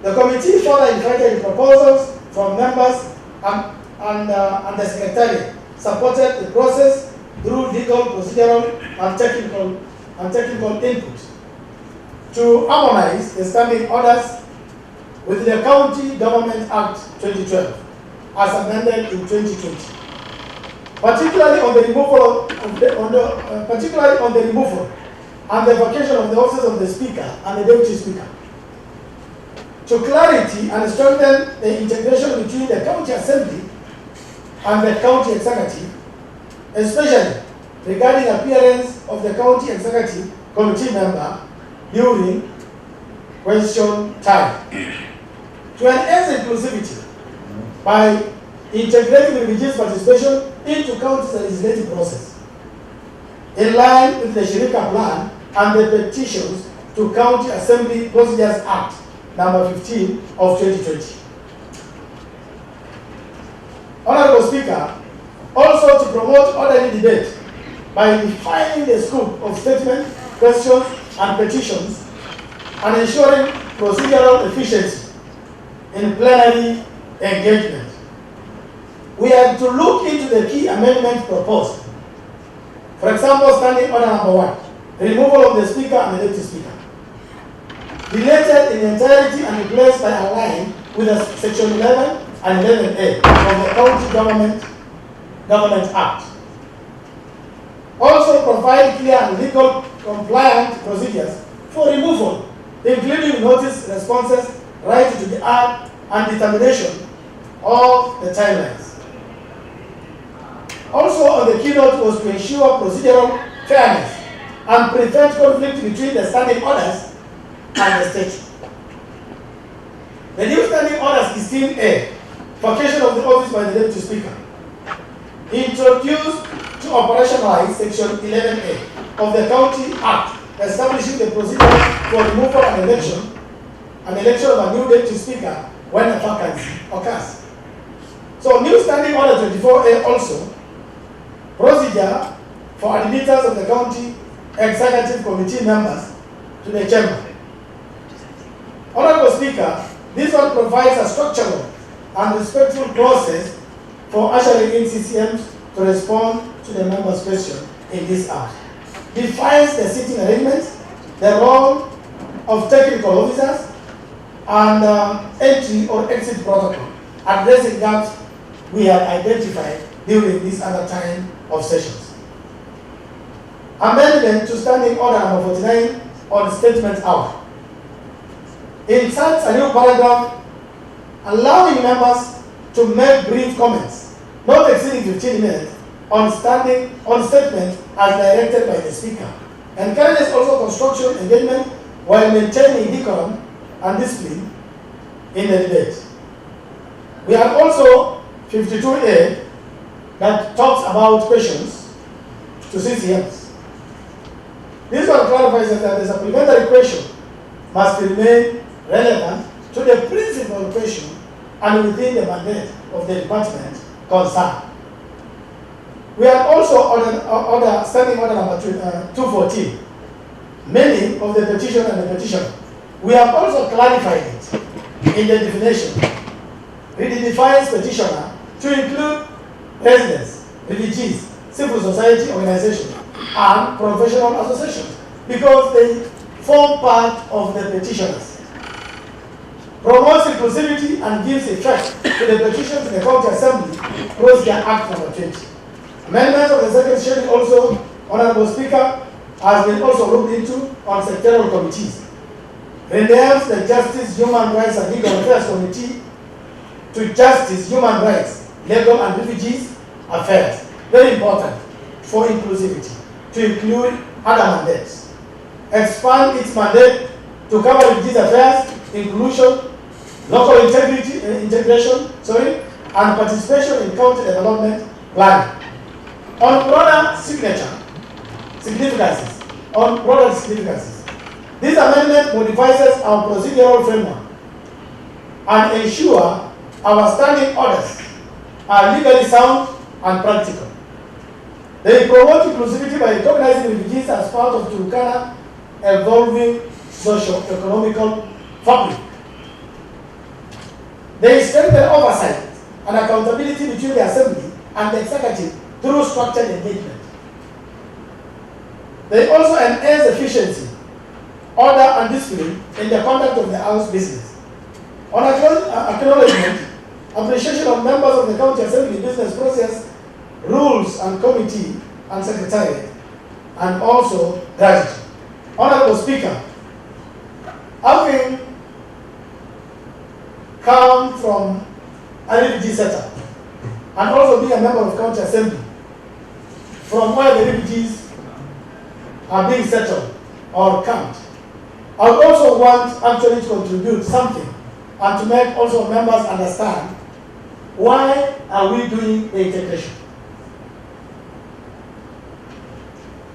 The committee further invited proposals from members and the Secretariat supported the process through legal, procedural, and technical input to harmonize the standing orders with the County Government Act 2012 as amended in 2020, particularly on the removal and the vacation of the offices of the Speaker and the Deputy Speaker, to clarity and strengthen the integration between the County Assembly and the County Executive, especially regarding appearance of the County Executive Committee member during question time, to enhance inclusivity by integrating refugees' participation into County's legislative process, in line with the Shirika Plan and the petitions to County Assembly Procedures Act number 15 of 2020. Honorable Speaker, also to promote orderly debate by defining the scope of statements, questions, and petitions and ensuring procedural efficiency in plenary engagement. We are to look into the key amendments proposed. For example, standing order number 1, removal of the speaker and the deputy speaker. Deleted in entirety and replaced by a line with a section 11 and 11A of the County Government Act. Also provide clear and legal compliant procedures for removal, including notice, responses, right to the act, and determination of the timelines. Also on the keynote was to ensure procedural fairness and prevent conflict between the standing orders and the statute. The new standing orders 16A, vacation of the office by the deputy speaker, introduced to operationalize section 11A of the County Act, establishing the procedure for removal and election of a new deputy speaker when a vacancy occurs. So new standing order 24A also, procedure for admittance of the county executive committee members to the chamber. Honorable Speaker, this one provides a structural and respectful process for ushering in CCMs to respond to the members' question in this act. Defines the sitting arrangements, the role of technical officers, and entry or exit protocol, addressing gaps we have identified during this other time of sessions. Amendment to Standing Order number 49 on statement hour. Inserts a new paragraph allowing members to make brief comments, not exceeding 15 minutes, on statement as directed by the Speaker. Encourages also constructive engagement while maintaining decorum and discipline in the debate. We have also 52A that talks about questions to CCMs. This one clarifies that the supplementary question must remain relevant to the principal question and within the mandate of the department concerned. We have also standing order number 214, meaning of the petition and the petitioner. We have also clarified it in the definition. It defines petitioner to include residents, refugees, civil society organizations, and professional associations because they form part of the petitioners. Promotes inclusivity and gives effect to the petition to the County Assembly, Procedure Act number 20. Amendment of the second schedule also, Honorable Speaker, has been also looked into on sectoral committees. Renames the Justice, Human Rights and Legal Affairs Committee to Justice, Human Rights, Legal and Refugees Affairs. Very important for inclusivity, to include other mandates. Expand its mandate to cover refugees affairs, inclusion, local integration, and participation in county development planning. On broader significances, this amendment modifies our procedural framework and ensure our standing orders are legally sound and practical. They promote inclusivity by recognizing refugees as part of Turkana evolving socio-economical fabric. They strengthen oversight and accountability between the Assembly and the Executive through structured engagement. They also enhance efficiency, order, and discipline in the conduct of the House business. On acknowledgement, appreciation of members of the County Assembly business process, rules and committee and secretariat, and also gratitude. Honorable Speaker, having come from a refugee setup and also being a member of County Assembly, from where the refugees are being settled or camped, I would also want actually to contribute something and to make also members understand why are we doing the integration.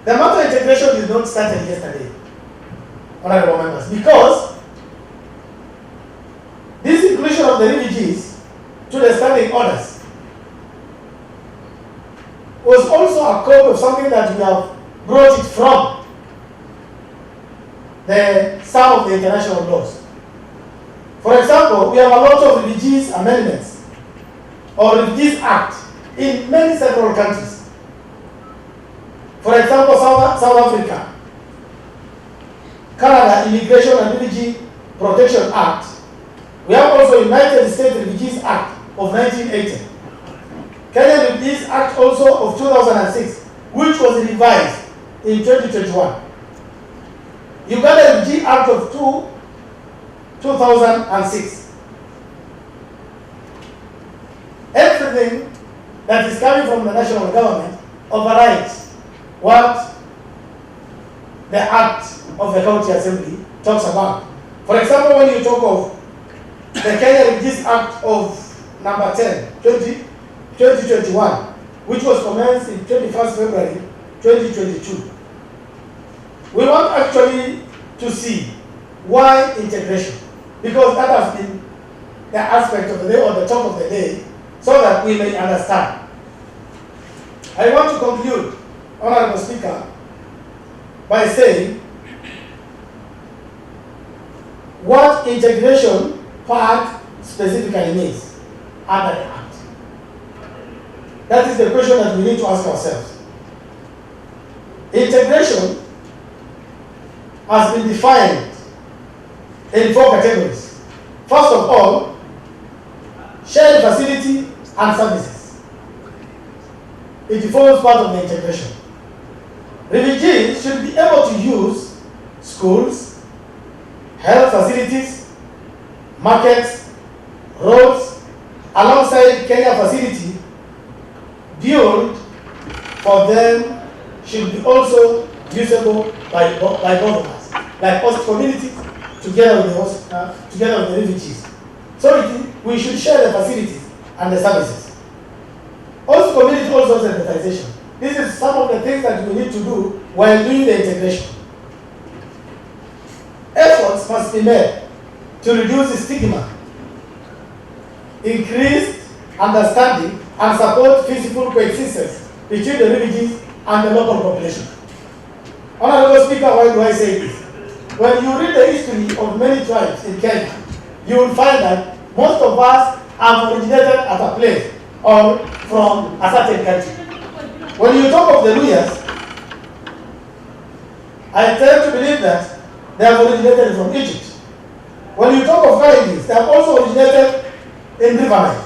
The matter of integration did not start yesterday, honorable members, because this inclusion of the refugees to the standing orders was also a code of something that we have brought it from. some of the international laws. For example, we have a lot of refugees amendments or refugees act in several countries. For example, South Africa, Canada Immigration and Refugee Protection Act. We have also United States Refugees Act of 1980. Kenya Refugees Act also of 2006, which was revised in 2021. Uganda Refugee Act of 2006. Everything that is coming from the national government overrides what the Act of the County Assembly talks about. For example, when you talk of the Kenya Refugees Act of number 10, 2021, which was commenced in 21st February 2022, we want actually to see why integration, because that has been the aspect of the day or the top of the day, so that we may understand. I want to conclude, Honorable Speaker, by saying what integration part specifically means under the Act. That is the question that we need to ask ourselves. Integration has been defined in 4 categories. First of all, shared facility and services. It forms part of the integration. Refugees should be able to use schools, health facilities, markets, roads, alongside Kenya facility built for them should be also usable by both of us, like host communities together with the refugees. So we should share the facilities and the services. Also community also sensitization. This is some of the things that we need to do while doing the integration. Efforts must be made to reduce the stigma, increase understanding, and support peaceful coexistence between the refugees and the local population. Honorable Speaker, why do I say this? When you read the history of many tribes in Kenya, you will find that most of us have originated at a place or from a certain country. When you talk of the Luyas, I tend to believe that they have originated from Egypt. When you talk of Kalenjins, they have also originated in Riverine.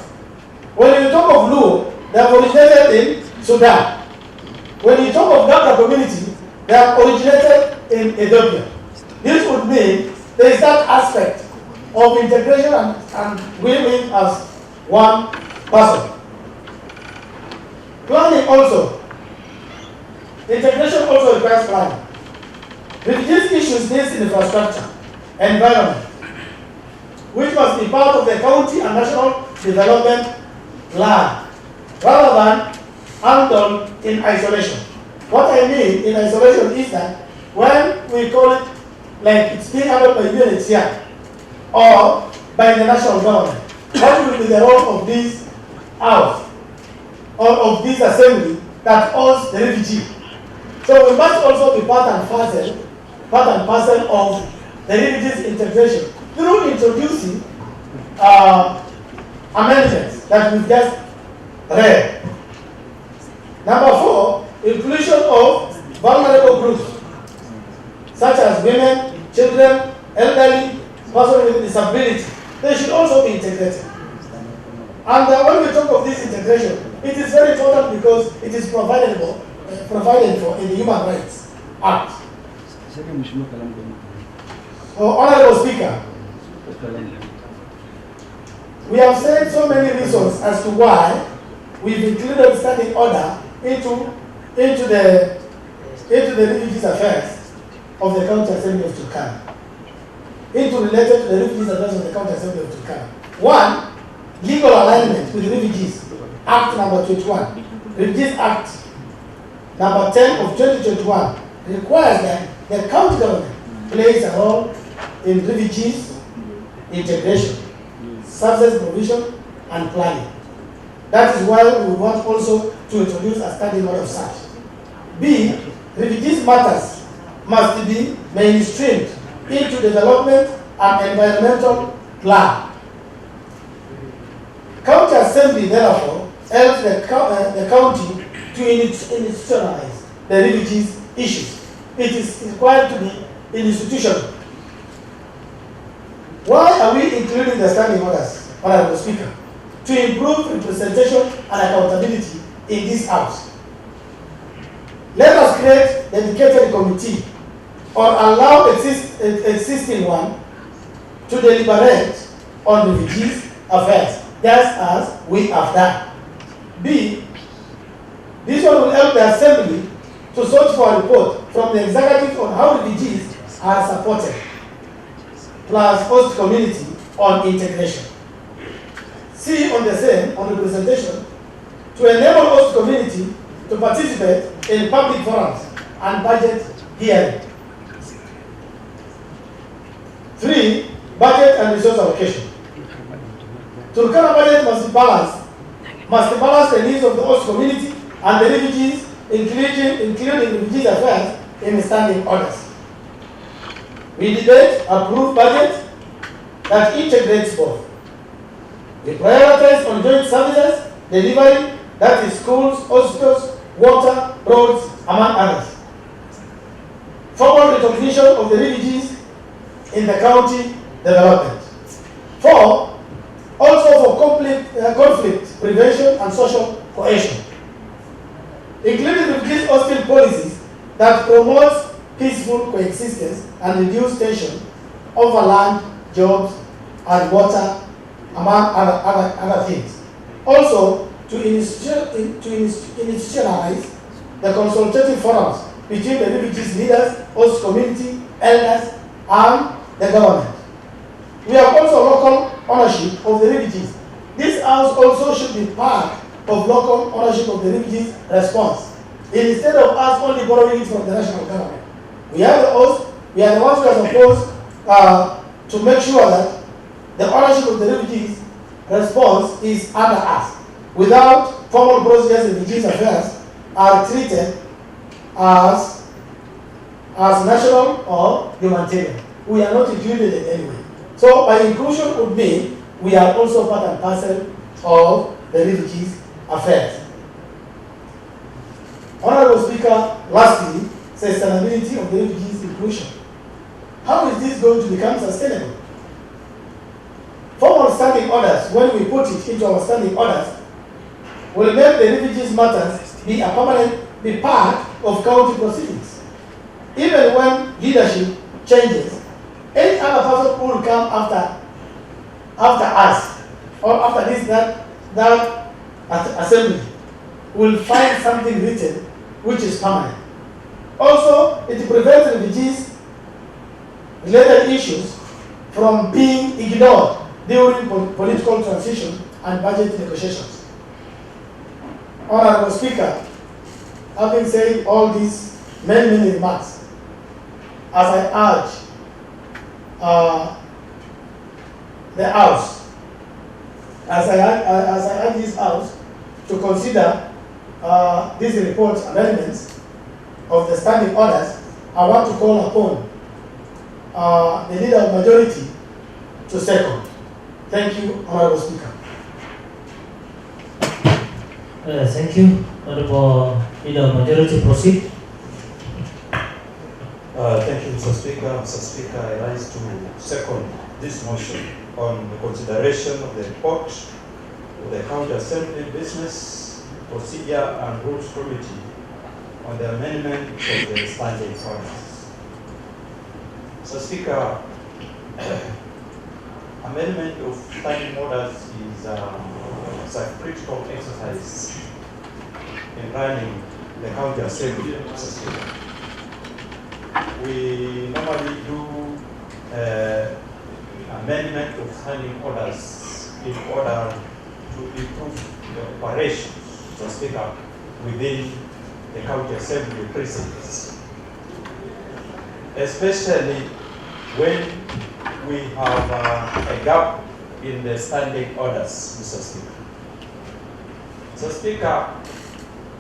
When you talk of Luo, they have originated in Sudan. When you talk of Gabra community, they have originated in Ethiopia. This would mean there is that aspect of integration and we live as one person. Planning also. Integration also requires planning. Refugee issues needs infrastructure, environment, which must be part of the county and national development plan, rather than handled in isolation. What I mean in isolation is that when we call it like it's being handled by UNHCR or by the national government, what will be the role of this house or of this assembly that owns the refugee? So we must also be part and parcel of the refugees integration through introducing amendments that we just read. Number 4, inclusion of vulnerable groups such as women, children, elderly, persons with disability. They should also be integrated. And when we talk of this integration, it is very important because it is provided for in the Human Rights Act. So, Honorable Speaker, we have said so many reasons as to why we've included standing order into the refugees affairs of the County Assembly of Turkana, related to the refugees affairs of the County Assembly of Turkana. 1, legal alignment with Refugees Act number 21. Refugees Act number 10 of 2021 requires that the county government plays a role in refugees integration, services provision, and planning. That is why we want also to introduce a standing order of such. B, refugees matters must be mainstreamed into development and environmental plan. County Assembly, therefore, helps the county to institutionalize the refugees issues. It is required to be institutional. Why are we including the standing orders, Honorable Speaker? To improve representation and accountability in this House. Let us create a dedicated committee or allow existing one to deliberate on refugees affairs, just as we have done. B, this one will help the Assembly to search for a report from the executive on how refugees are supported, plus host community on integration. C, on the same, on representation, to enable host community to participate in public forums and budget hearing. 3, budget and resource allocation. Turkana budget must balance the needs of the host community and the refugees, including refugees affairs in standing orders. We debate approved budget that integrates both. We prioritize on joint services delivery, that is schools, hospitals, water, roads, among others. Formal recognition of the refugees in the county development. 4, also for conflict prevention and social cohesion, including refugees hosting policies that promote peaceful coexistence and reduce tension over land, jobs, and water, among other things. Also, to institutionalize the consultative forums between the refugees leaders, host community, elders, and the government. We have also local ownership of the refugees. This house also should be part of local ownership of the refugees response, instead of us only borrowing it from the national government. We are the host, we are the ones who are supposed to make sure that the ownership of the refugees response is under us. Without formal procedures, refugees affairs are treated as national or humanitarian. We are not included in any way. So by inclusion would mean we are also part and parcel of the refugees affairs. Honorable Speaker, lastly, sustainability of the refugees inclusion. How is this going to become sustainable? Formal standing orders, when we put it into our standing orders, will make the refugees matters be part of county proceedings. Even when leadership changes, any other person who will come after us or after that assembly will find something written which is permanent. Also, it prevents refugees related issues from being ignored during political transition and budget negotiations. Honorable Speaker, having said all these many remarks, as I urge the House, as I urge this House to consider these report amendments of the standing orders, I want to call upon the leader of majority to second. Thank you, Honorable Speaker. Thank you, Honorable Leader of Majority. Proceed. Thank you, Mr. Speaker. Mr. Speaker, I rise to second this motion on the consideration of the report of the County Assembly Business Procedure and Rules Committee on the amendment of the standing orders. Mr. Speaker, amendment of standing orders is a critical exercise in running the County Assembly, Mr. Speaker. We normally do amendment of standing orders in order to improve the operations, Mr. Speaker, within the County Assembly precincts, especially when we have a gap in the standing orders, Mr. Speaker. Mr. Speaker,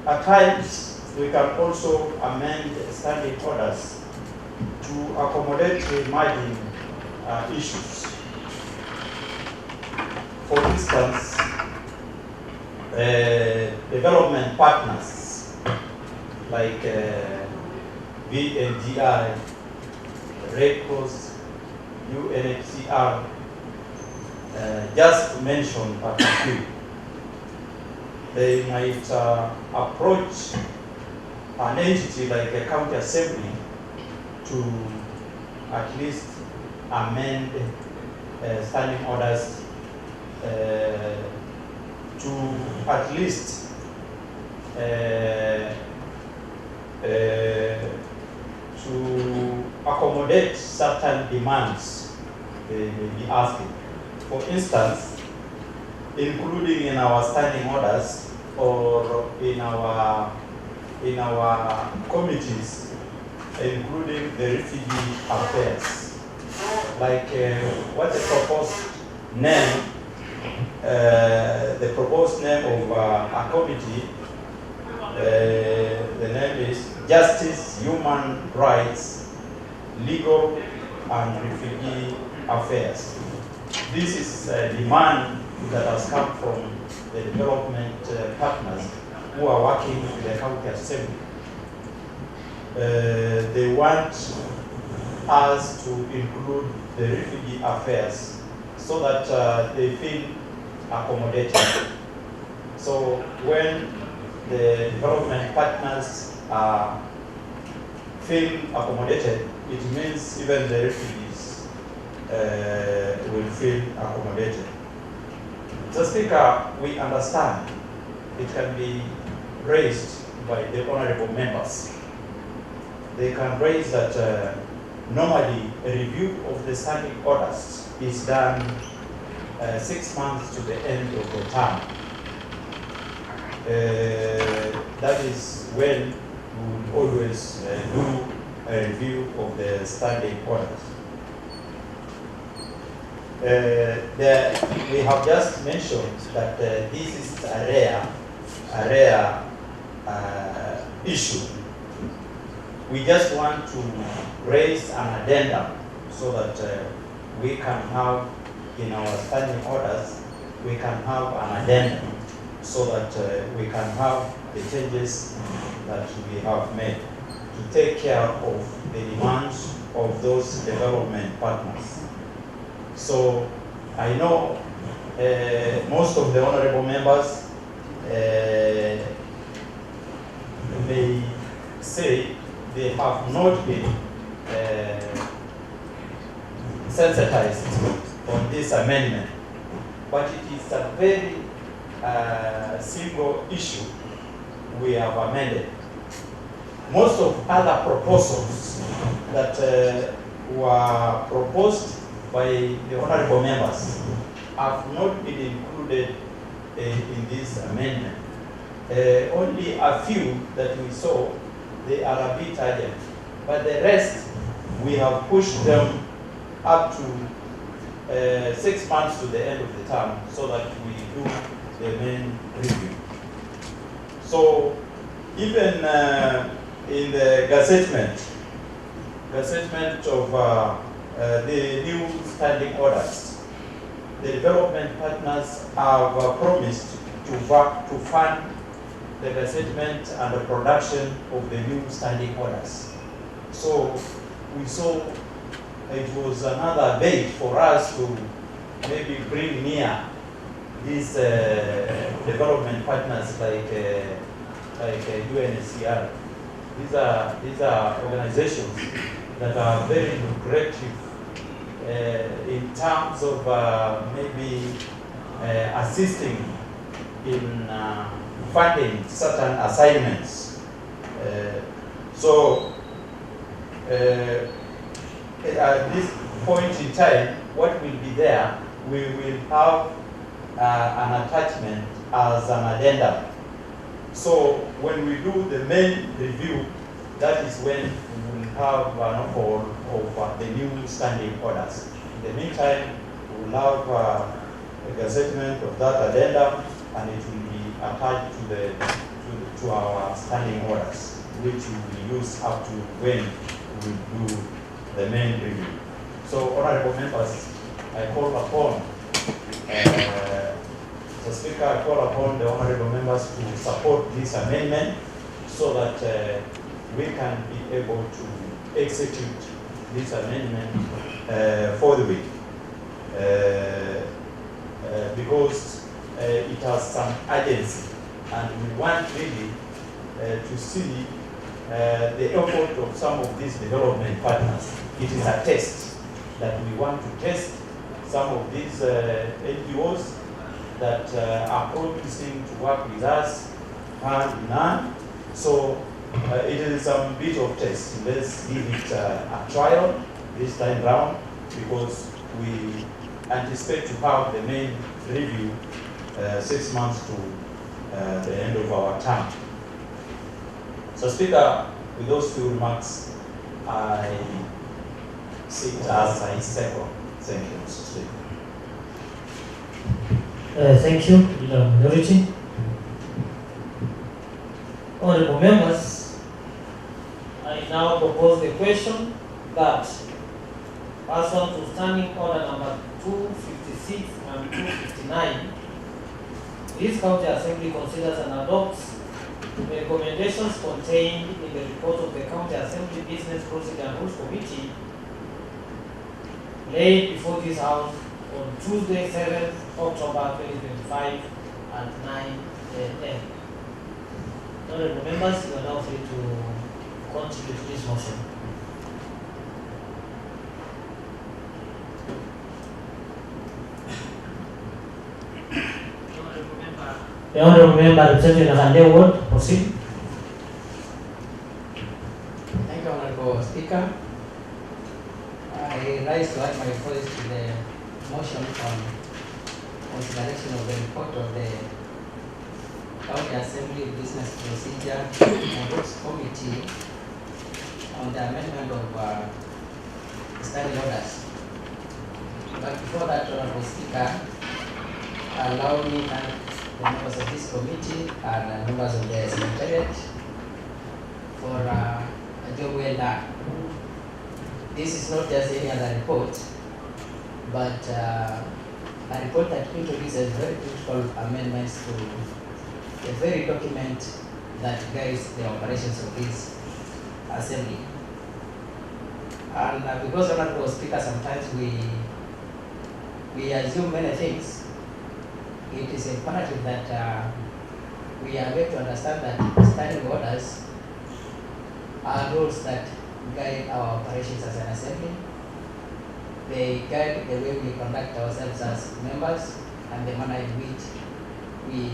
at times we can also amend standing orders to accommodate emerging issues. For instance, development partners like VNDI, Red Cross, UNHCR, just to mention but a few. They might approach an entity like a county assembly to at least amend standing orders to at least to accommodate certain demands they may be asking. For instance, including in our standing orders or in our committees, including the refugee affairs, like what the proposed name of a committee. The name is Justice, Human Rights, Legal and Refugee Affairs. This is a demand that has come from the development partners who are working with the county assembly. They want us to include the refugee affairs so that they feel accommodated. So when the development partners feel accommodated, it means even the refugees will feel accommodated. So, Speaker, we understand it can be raised by the honorable members. They can raise that normally a review of the standing orders is done 6 months to the end of the term. That is when we will always do a review of the standing orders. We have just mentioned that this is a rare issue. We just want to raise an addendum so that we can have in our standing orders, we can have an addendum so that we can have the changes that we have made to take care of the demands of those development partners. So I know most of the honorable members may say they have not been sensitized on this amendment, but it is a very single issue we have amended. Most of other proposals that were proposed by the honorable members have not been included in this amendment. Only a few that we saw, they are a bit urgent, but the rest we have pushed them up to 6 months to the end of the term so that we do the main review. So even in the gazettement of the new standing orders, the development partners have promised to fund the gazettement and the production of the new standing orders. So we saw it was another bait for us to maybe bring near these development partners like UNHCR. These are organizations that are very lucrative in terms of maybe assisting in funding certain assignments. So at this point in time, what will be there, we will have an attachment as an addendum. So when we do the main review, that is when we will have an overhaul of the new standing orders. In the meantime, we will have a gazettement of that addendum, and it will be attached to our standing orders. which we will use up to when we do the main review. So, honorable members, I call upon the Speaker, I call upon the honorable members to support this amendment so that we can be able to execute this amendment for the week. Because it has some urgency, and we want really to see the effort of some of these development partners. It is a test that we want to test some of these NGOs that are promising to work with us hand in hand. So it is some bit of test. Let's give it a trial this time round, because we anticipate to have the main review 6 months to the end of our term. So, Speaker, with those few remarks, I sit as I second. Thank you, Mr. Speaker. Thank you, Leader of Minority. Honorable members, I now propose the question that pursuant to Standing Order number 256 and 259, this County Assembly considers and adopts the recommendations contained in the report of the County Assembly Business Procedure and Rules Committee laid before this House on Tuesday, 7th October 2025 at 9 a.m. Honorable members, you are now free to contribute to this motion. The Honorable Member representing Nakande Ward, proceed. Thank you, Honorable Speaker. I rise to add my voice to the motion on consideration of the report of the County Assembly Business Procedure and Rules Committee on the amendment of standing orders. But before that, Honorable Speaker, allow me to thank the members of this committee and members of the Secretariat for a job well done. This is not just any other report, but a report that introduces very critical amendments to the very document that guides the operations of this assembly. And because, Honorable Speaker, sometimes we assume many things, it is imperative that we are able to understand that standing orders are rules that guide our operations as an assembly. They guide the way we conduct ourselves as members and the manner in which we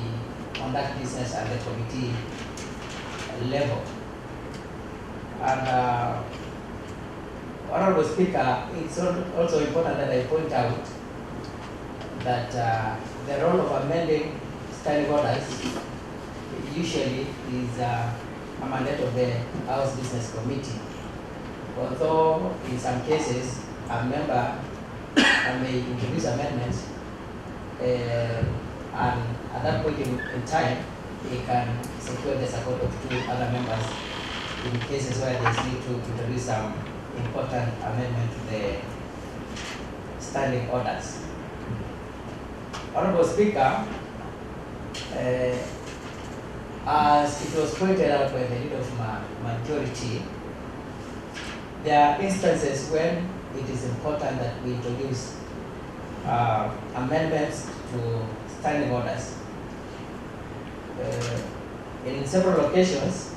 conduct business at the committee level. And Honorable Speaker, it's also important that I point out that the role of amending standing orders usually is a mandate of the House Business Committee. Although in some cases a member may introduce amendments, and at that point in time he can secure the support of 2 other members in cases where there is need to introduce some important amendment to the standing orders. Honorable Speaker, as it was pointed out by the leader of majority, there are instances when it is important that we introduce amendments to standing orders. In several occasions,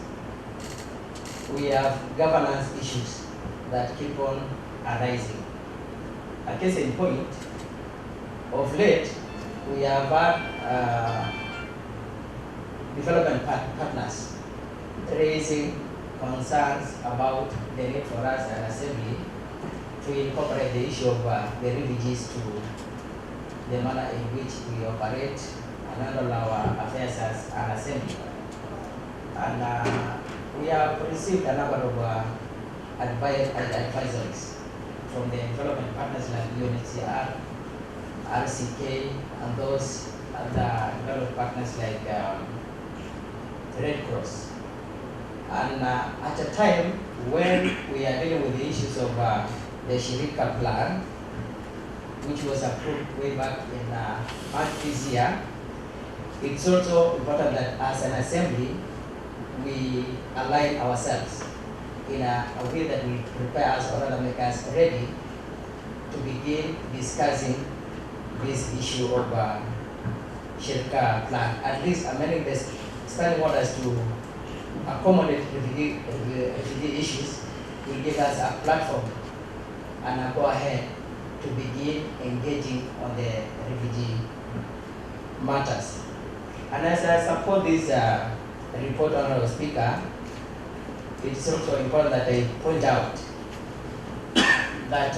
we have governance issues that keep on arising. A case in point, of late, we have had development partners raising concerns about the need for us as an assembly to incorporate the issue of the refugees to the manner in which we operate and handle our affairs as an assembly. And we have received a number of advisories from the development partners like UNHCR, RCK, and those other development partners like Red Cross. And at a time when we are dealing with the issues of the Shirika plan, which was approved way back in March this year, it's also important that as an assembly, we align ourselves in a way that will prepare us, or rather make us ready to begin discussing this issue of Shirika plan, at least amending the standing orders to accommodate refugee issues will give us a platform and a go ahead to begin engaging on the refugee matters. And as I support this report, Honorable Speaker, it's also important that I point out that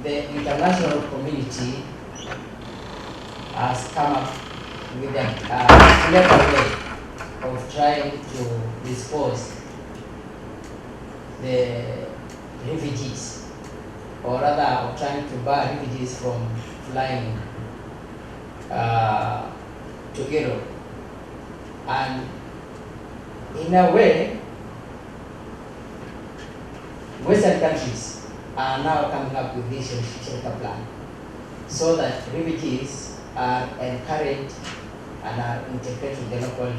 the international community has come up with a clever way of trying to dispose the refugees, or rather of trying to bar refugees from flying to Europe. And in a way, Western countries are now coming up with this shelter plan so that refugees are encouraged and are integrated with the local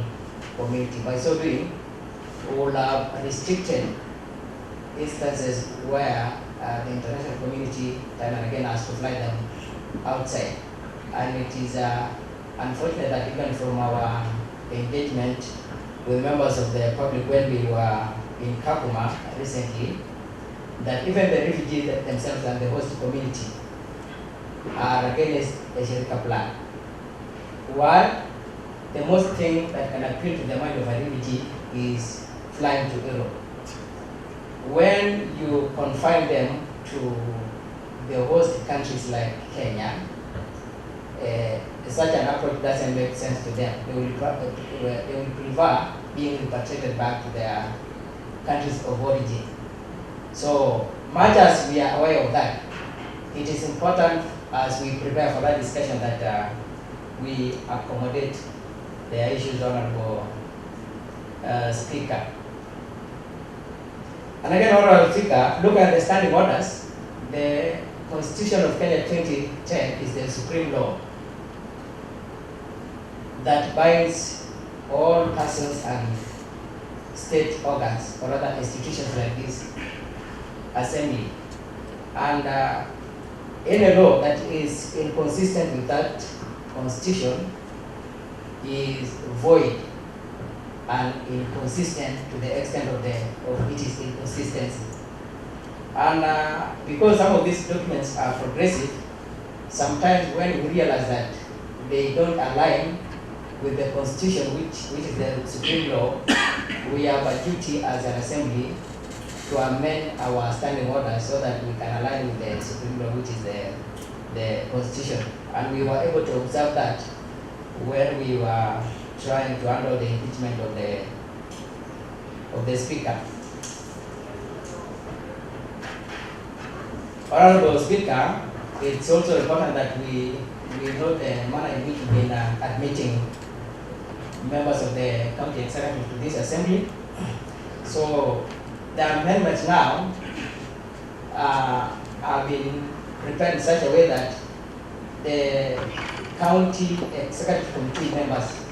community. By so doing, we will have restricted instances where the international community time and again has to fly them outside. And it is unfortunate that even from our engagement with members of the public when we were in Kakuma recently, that even the refugees themselves and the host community are against the Shirika plan. Why? The most thing that can appeal to the mind of a refugee is flying to Europe. When you confine them to the host countries like Kenya, such an approach doesn't make sense to them. They will prefer being repatriated back to their countries of origin. So much as we are aware of that, it is important as we prepare for that discussion that we accommodate the issues, Honorable Speaker. And again, Honorable Speaker, look at the standing orders. The Constitution of Kenya 2010 is the supreme law that binds all persons and state organs, or other institutions like this assembly. And any law that is inconsistent with that constitution is void and inconsistent to the extent of its inconsistency. And because some of these documents are progressive, sometimes when we realize that they don't align with the constitution, which is the supreme law, we have a duty as an assembly to amend our standing order so that we can align with the supreme law, which is the constitution. And we were able to observe that when we were trying to handle the impeachment of the speaker. Honorable Speaker, it's also important that we note the manner in which we've been admitting members of the county executive to this assembly. So the amendments now have been prepared in such a way that the county executive committee members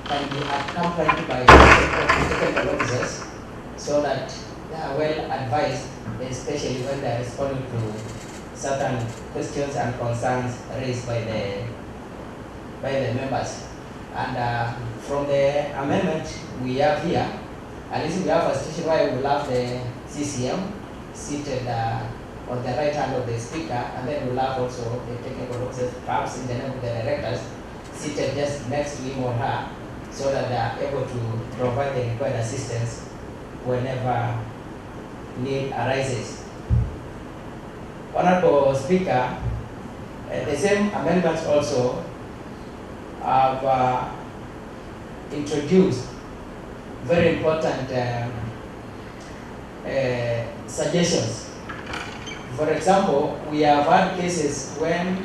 can be accompanied by technical officers so that they are well advised, especially when they are responding to certain questions and concerns raised by the members. And from the amendment we have here, at least we have a situation where we will have the CCM seated on the right hand of the speaker, and then we will have also the technical officers, perhaps in the name of the directors, seated just next to him or her, so that they are able to provide the required assistance whenever need arises. Honorable Speaker, the same amendments also have introduced very important suggestions. For example, we have had cases when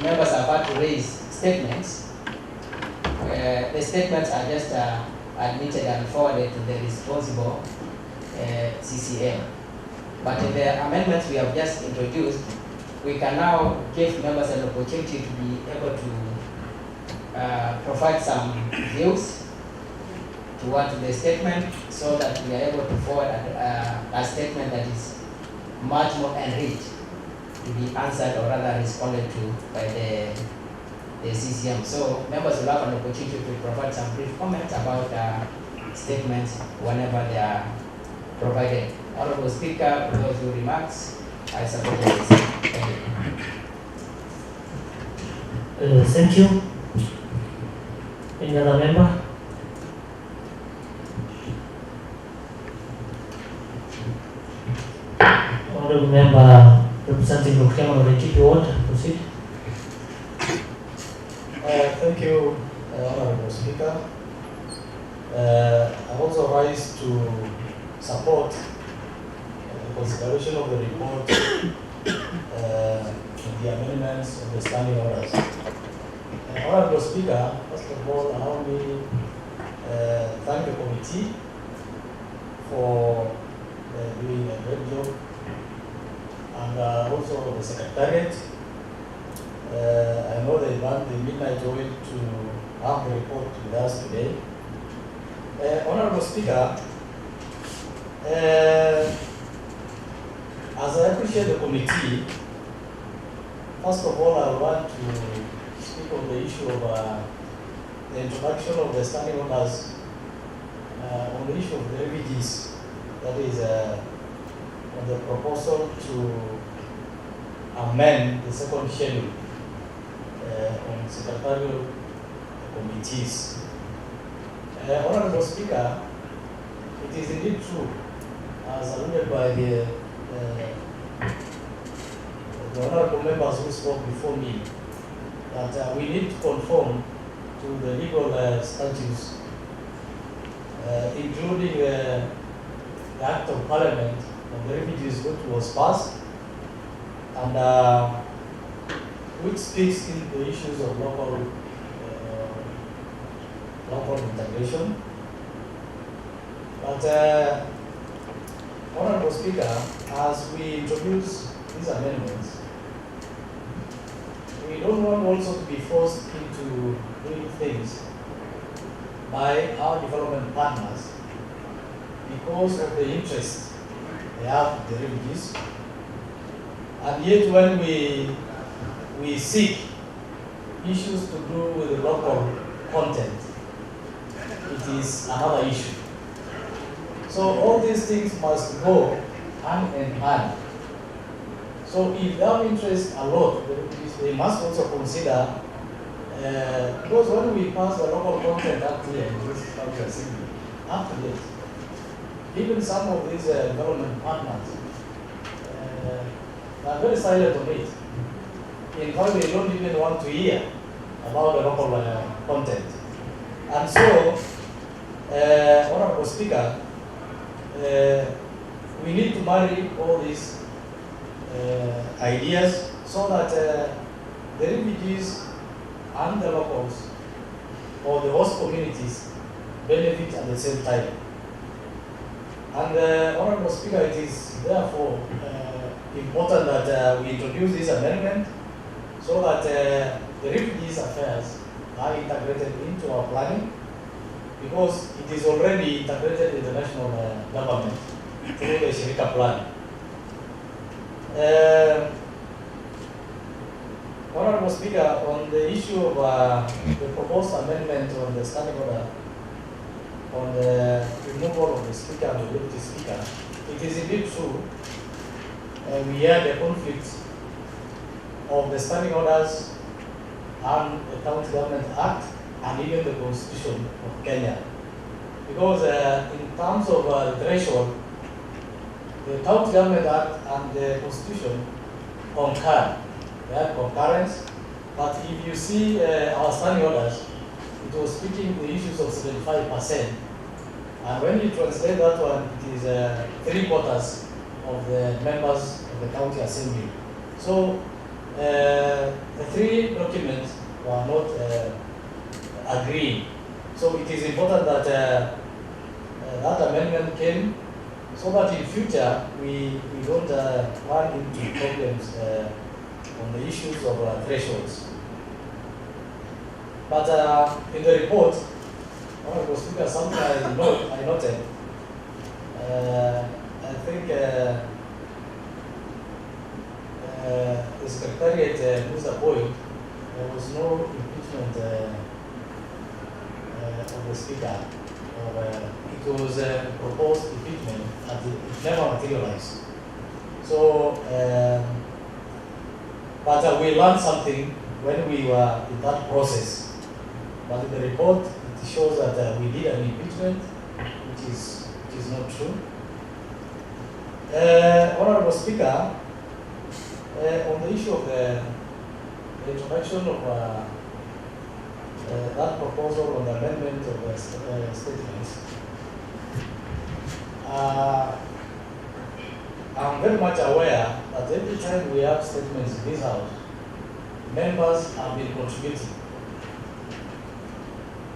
members have had to raise statements. The statements are just admitted and forwarded to the responsible CCM. But in the amendments we have just introduced, we can now give members an opportunity to be able to provide some views toward the statement, so that we are able to forward a statement that is much more enriched to be answered or rather responded to by the CCM. So members will have an opportunity to provide some brief comments about statements whenever they are provided. Honorable Speaker, with those remarks, I support this. Thank you. Thank you. Any other member? Honorable Member representing Turkana of the GP Ward, proceed. Thank you, Honorable Speaker. I also rise to support the consideration of the report and the amendments of the standing orders. Honorable Speaker, first of all, allow me thank the committee for doing a great job, and also the Secretariat. I know they ran the midnight oil to have the report with us today. Honorable Speaker, as I appreciate the committee, first of all, I want to speak on the issue of the introduction of the standing orders on the issue of the refugees. That is on the proposal to amend the second schedule on secretarial committees. Honorable Speaker, it is indeed true, as alluded by the honorable members who spoke before me, that we need to conform to the legal statutes, including the Act of Parliament on the Refugees which was passed, and which speaks in the issues of local integration. But Honorable Speaker, as we introduce these amendments, we don't want also to be forced into doing things by our development partners because of the interest they have in the refugees. And yet when we seek issues to do with the local content, it is another issue. So all these things must go hand in hand. So if they have interest a lot, they must also consider, because when we pass the local content act here in this country assembly, up to date, even some of these development partners are very silent on it. In fact, they don't even want to hear about the local content. And so, Honorable Speaker, we need to marry all these ideas so that the refugees and the locals or the host communities benefit at the same time. And Honorable Speaker, it is therefore important that we introduce this amendment so that the refugees affairs are integrated into our planning, because it is already integrated in the national government through the Shirika plan. Honorable Speaker, on the issue of the proposed amendment on the standing order on the removal of the Speaker and the Deputy Speaker, it is indeed true. We had a conflict of the standing orders and the County Government Act and even the Constitution of Kenya. Because in terms of the threshold, the County Government Act and the Constitution concur. They have concurrence. But if you see our standing orders, it was speaking the issues of 75%. And when you translate that one, it is 3/4 of the members of the County Assembly. So the three documents were not agreed. So it is important that that amendment came so that in future we don't run into problems on the issues of thresholds. But in the report, Honorable Speaker, something I noted. I think the Secretariat used a point. There was no impeachment of the Speaker. It was proposed impeachment, and it never materialized. So, but we learned something when we were in that process. But in the report, it shows that we did an impeachment, which is not true. Honorable Speaker, on the issue of the introduction of that proposal on the amendment of the statements, I'm very much aware that every time we have statements in this House, members have been contributing.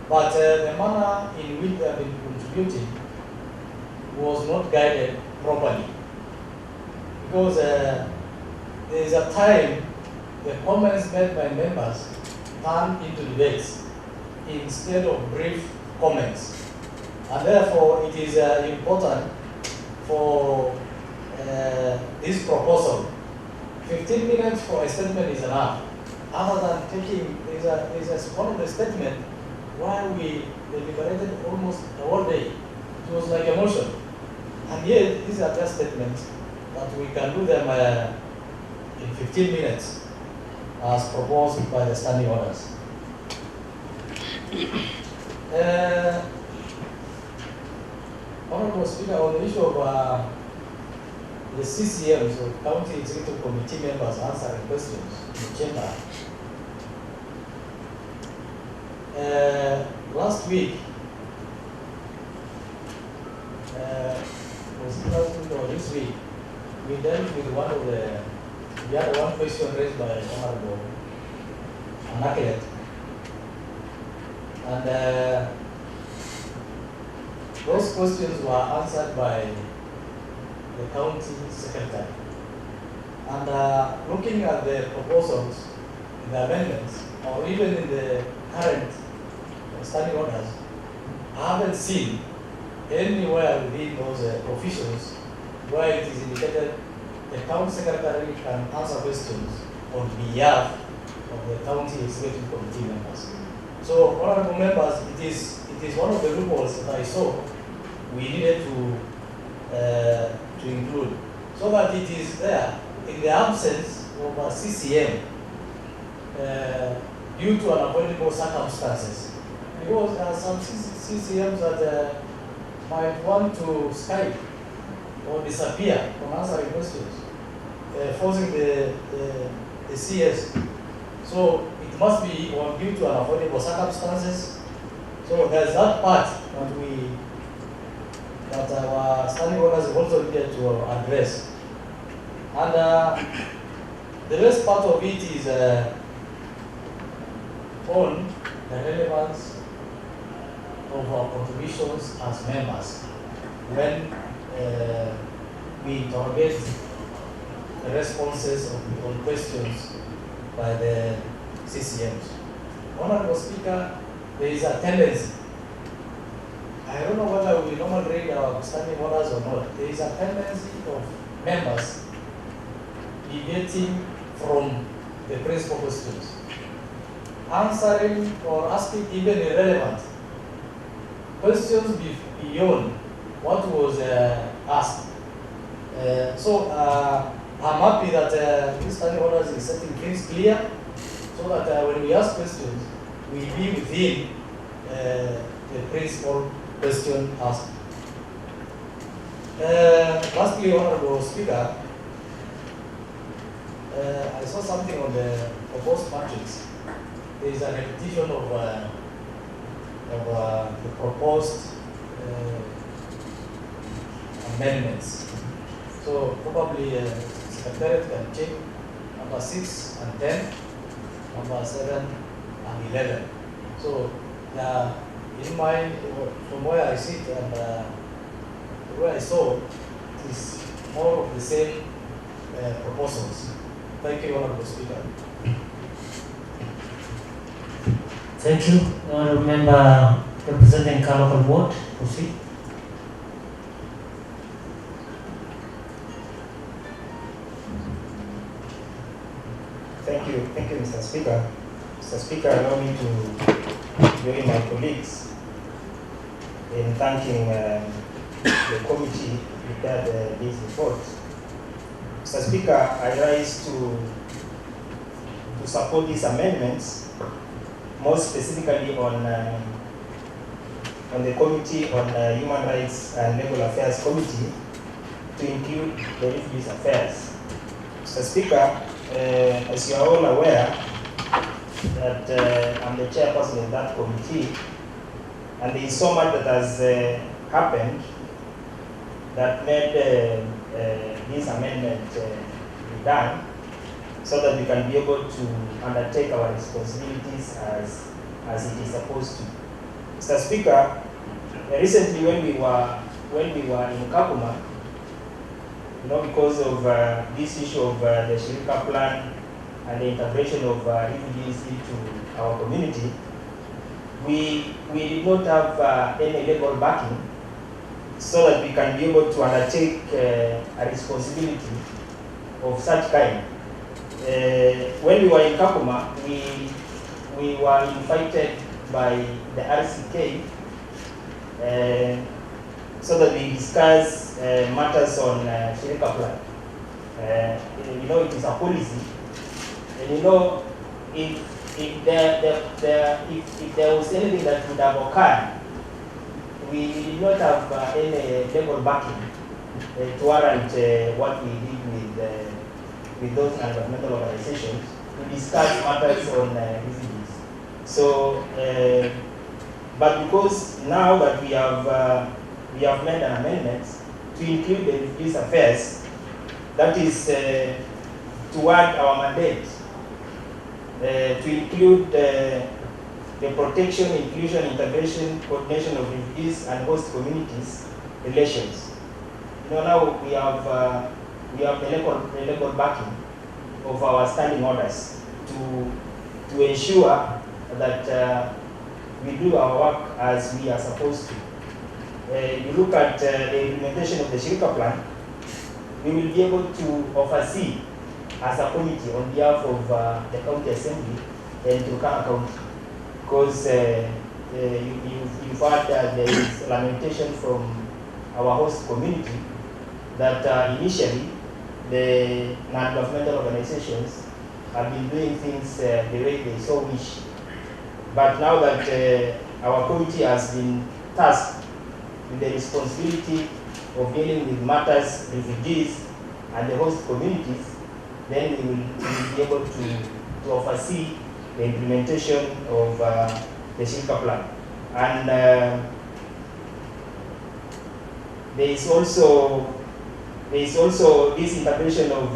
But the manner in which they have been contributing was not guided properly. Because there is a time the comments made by members turn into debates instead of brief comments. And therefore, it is important for this proposal. 15 minutes for a statement is enough. Other than taking, there's one of the statements why we deliberated almost the whole day. It was like a motion. And yet, these are just statements that we can do them in 15 minutes as proposed by the standing orders. Honorable Speaker, on the issue of the CCMs, so County Executive Committee members answering questions in the chamber, last week, was last week or this week, we dealt with we had one question raised by Honorable Anaklet. And those questions were answered by the county secretary. And looking at the proposals, in the amendments, or even in the current standing orders, I haven't seen anywhere within those provisions where it is indicated the county secretary can answer questions on behalf of the county executive committee members. So, honorable members, it is one of the loopholes that I saw we needed to include, so that it is there in the absence of a CCM due to unavoidable circumstances. Because there are some CCMs that might want to Skype or disappear from answering questions, forcing the CS. So it must be due to unavoidable circumstances. So there's that part that our standing orders also needed to address. And the rest part of it is on the relevance of our contributions as members when we interrogate the responses on questions by the CCMs. Honorable Speaker, there is a tendency, I don't know whether we normally read our standing orders or not, there is a tendency of members deviating from the principal questions, answering or asking even irrelevant questions beyond what was asked. So I'm happy that this standing orders is setting things clear, so that when we ask questions, we be within the principal question asked. Lastly, Honorable Speaker, I saw something on the proposed matrix. There is a repetition of the proposed amendments. So probably Secretariat can check number 6 and 10, number 7 and 11. So in mind, from where I sit and where I saw, it is more of the same proposals. Thank you, Honorable Speaker. Thank you. Honorable Member representing Kalokal Ward, proceed. Thank you, Mr. Speaker. Mr. Speaker, allow me to join my colleagues in thanking the committee who prepared this report. Mr. Speaker, I rise to support these amendments, more specifically on the Committee on Human Rights and Legal Affairs Committee to include the Refugees Affairs. Mr. Speaker, as you are all aware, that I'm the chairperson of that committee, and there is so much that has happened that made this amendment be done, so that we can be able to undertake our responsibilities as it is supposed to. Mr. Speaker, recently when we were in Kakuma, because of this issue of the Shirika plan and the integration of refugees into our community, we did not have any legal backing so that we can be able to undertake a responsibility of such kind. When we were in Kakuma, we were invited by the RCK so that we discuss matters on Shirika plan. It is a policy, and if there was anything that would have occurred, we did not have any legal backing to warrant what we did with those governmental organizations to discuss matters on refugees. So, but because now that we have made an amendment to include the refugees affairs, that is toward our mandate to include the protection, inclusion, integration, coordination of refugees and host communities relations. Now we have the legal backing of our standing orders to ensure that we do our work as we are supposed to. You look at the implementation of the Shirika plan, we will be able to oversee as a committee on behalf of the county assembly and Turkana County, because you've heard that there is lamentation from our host community that initially the non-governmental organizations have been doing things the way they so wish. But now that our committee has been tasked with the responsibility of dealing with matters, refugees, and the host communities, then we will be able to oversee the implementation of the Shirika plan. And there is also this integration of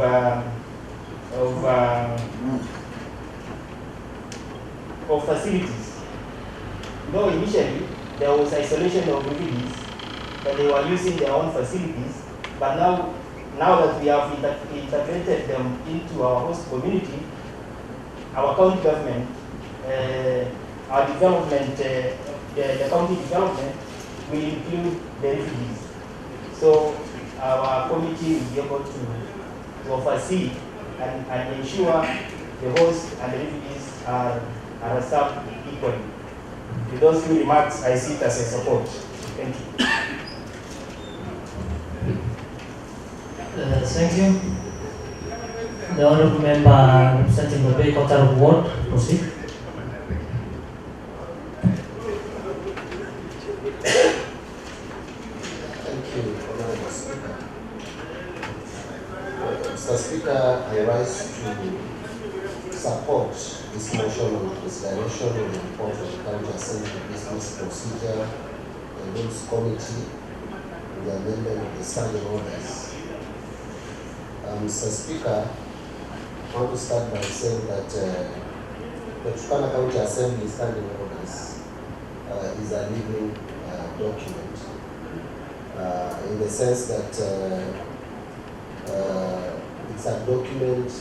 facilities. Initially there was isolation of refugees, but they were using their own facilities. But now that we have integrated them into our host community, our county government, our development, the county development will include the refugees. So our committee will be able to oversee and ensure the host and the refugees are served equally. With those few remarks, I see it as a support. Thank you. Thank you. The Honourable Member representing the Bay Kotar Ward, proceed. Thank you, Honourable Speaker. Mr. Speaker, I rise to support this motion on consideration of the report of the County Assembly Business Procedure and Rules Committee and the amendment of the standing orders. Mr. Speaker, I want to start by saying that the Turkana County Assembly standing orders is a living document, in the sense that it's a document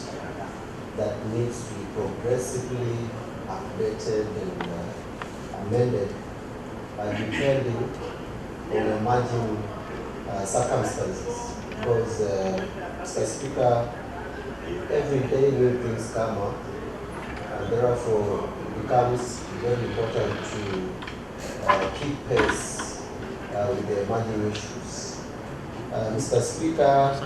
that needs to be progressively updated and amended depending on emerging circumstances. Because, Mr. Speaker, every day new things come up, and therefore it becomes very important to keep pace with the emerging issues. Mr. Speaker,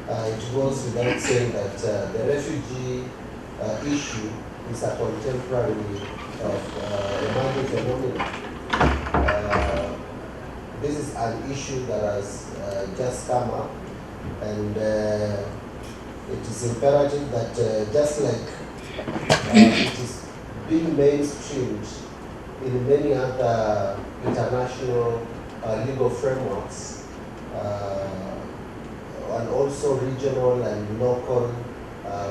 it goes without saying that the refugee issue is a contemporary emerging phenomenon. This is an issue that has just come up, and it is imperative that just like it is being mainstreamed in many other international legal frameworks, and also regional and local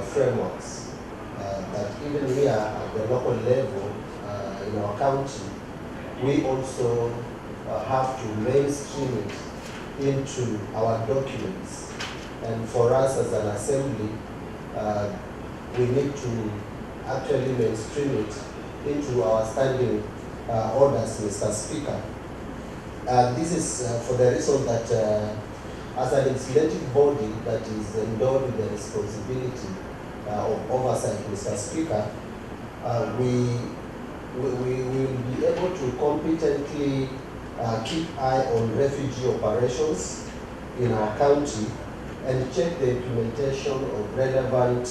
frameworks, that even here at the local level in our county, we also have to mainstream it into our documents. And for us as an assembly, we need to actually mainstream it into our standing orders, Mr. Speaker. This is for the reason that as an legislative body that is endowed with the responsibility of oversight, Mr. Speaker, we will be able to competently keep eye on refugee operations in our county and check the implementation of relevant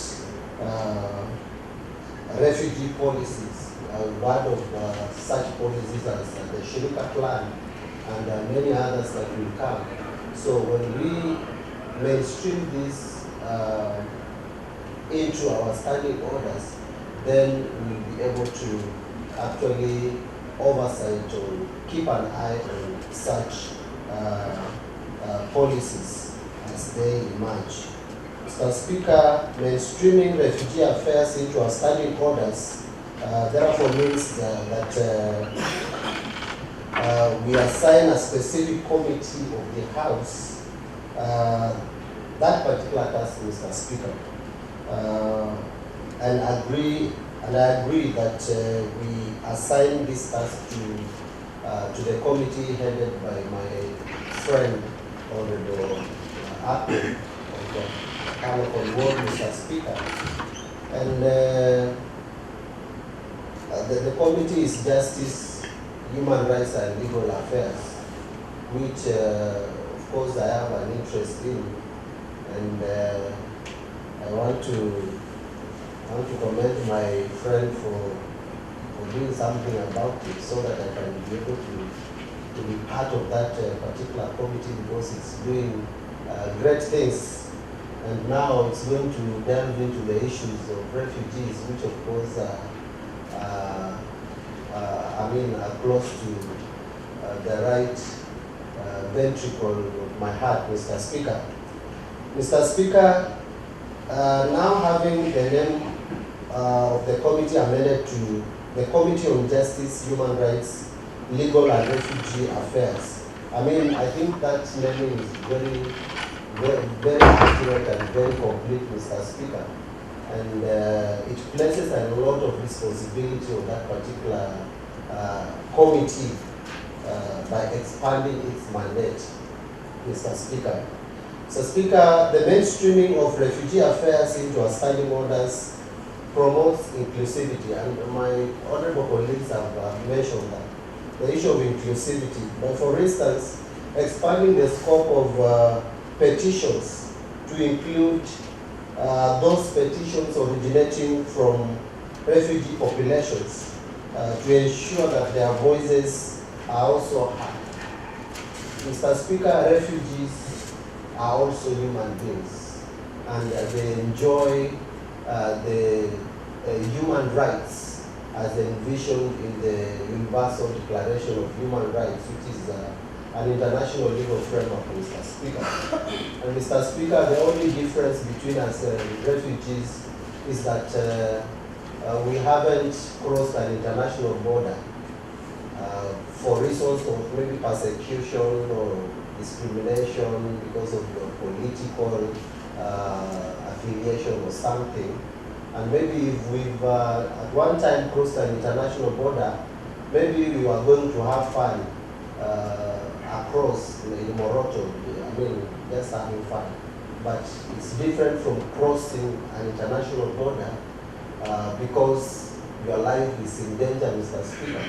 refugee policies. One of such policies as the Shirika Plan and many others that will come. So when we mainstream this into our standing orders, then we'll be able to actually oversight or keep an eye on such policies as they emerge. Mr. Speaker, mainstreaming refugee affairs into our standing orders therefore means that we assign a specific committee of the House that particular task, Mr. Speaker, and I agree that we assign this task to the committee headed by my friend, Honorable Apple of Turkana, Mr. Speaker. And the committee is Justice, Human Rights and Legal Affairs, which of course I have an interest in, and I want to commend my friend for doing something about it, so that I can be able to be part of that particular committee, because it's doing great things. And now it's going to delve into the issues of refugees, which of course are close to the right ventricle of my heart, Mr. Speaker. Mr. Speaker, now having the name of the committee amended to the Committee on Justice, Human Rights, Legal and Refugee Affairs, I think that naming is very, very, very accurate and very complete, Mr. Speaker. And it places a lot of responsibility on that particular committee by expanding its mandate, Mr. Speaker. So, Speaker, the mainstreaming of refugee affairs into our standing orders promotes inclusivity, and my honorable colleagues have mentioned that, the issue of inclusivity. But for instance, expanding the scope of petitions to include those petitions originating from refugee populations to ensure that their voices are also heard. Mr. Speaker, refugees are also human beings, and they enjoy the human rights as envisioned in the Universal Declaration of Human Rights, which is an international legal framework, Mr. Speaker. And Mr. Speaker, the only difference between us refugees is that we haven't crossed an international border for reasons of maybe persecution or discrimination because of your political affiliation or something. And maybe if we've at one time crossed an international border, maybe we were going to have fun across in Moroto, I mean, just having fun. But it's different from crossing an international border because your life is in danger, Mr. Speaker.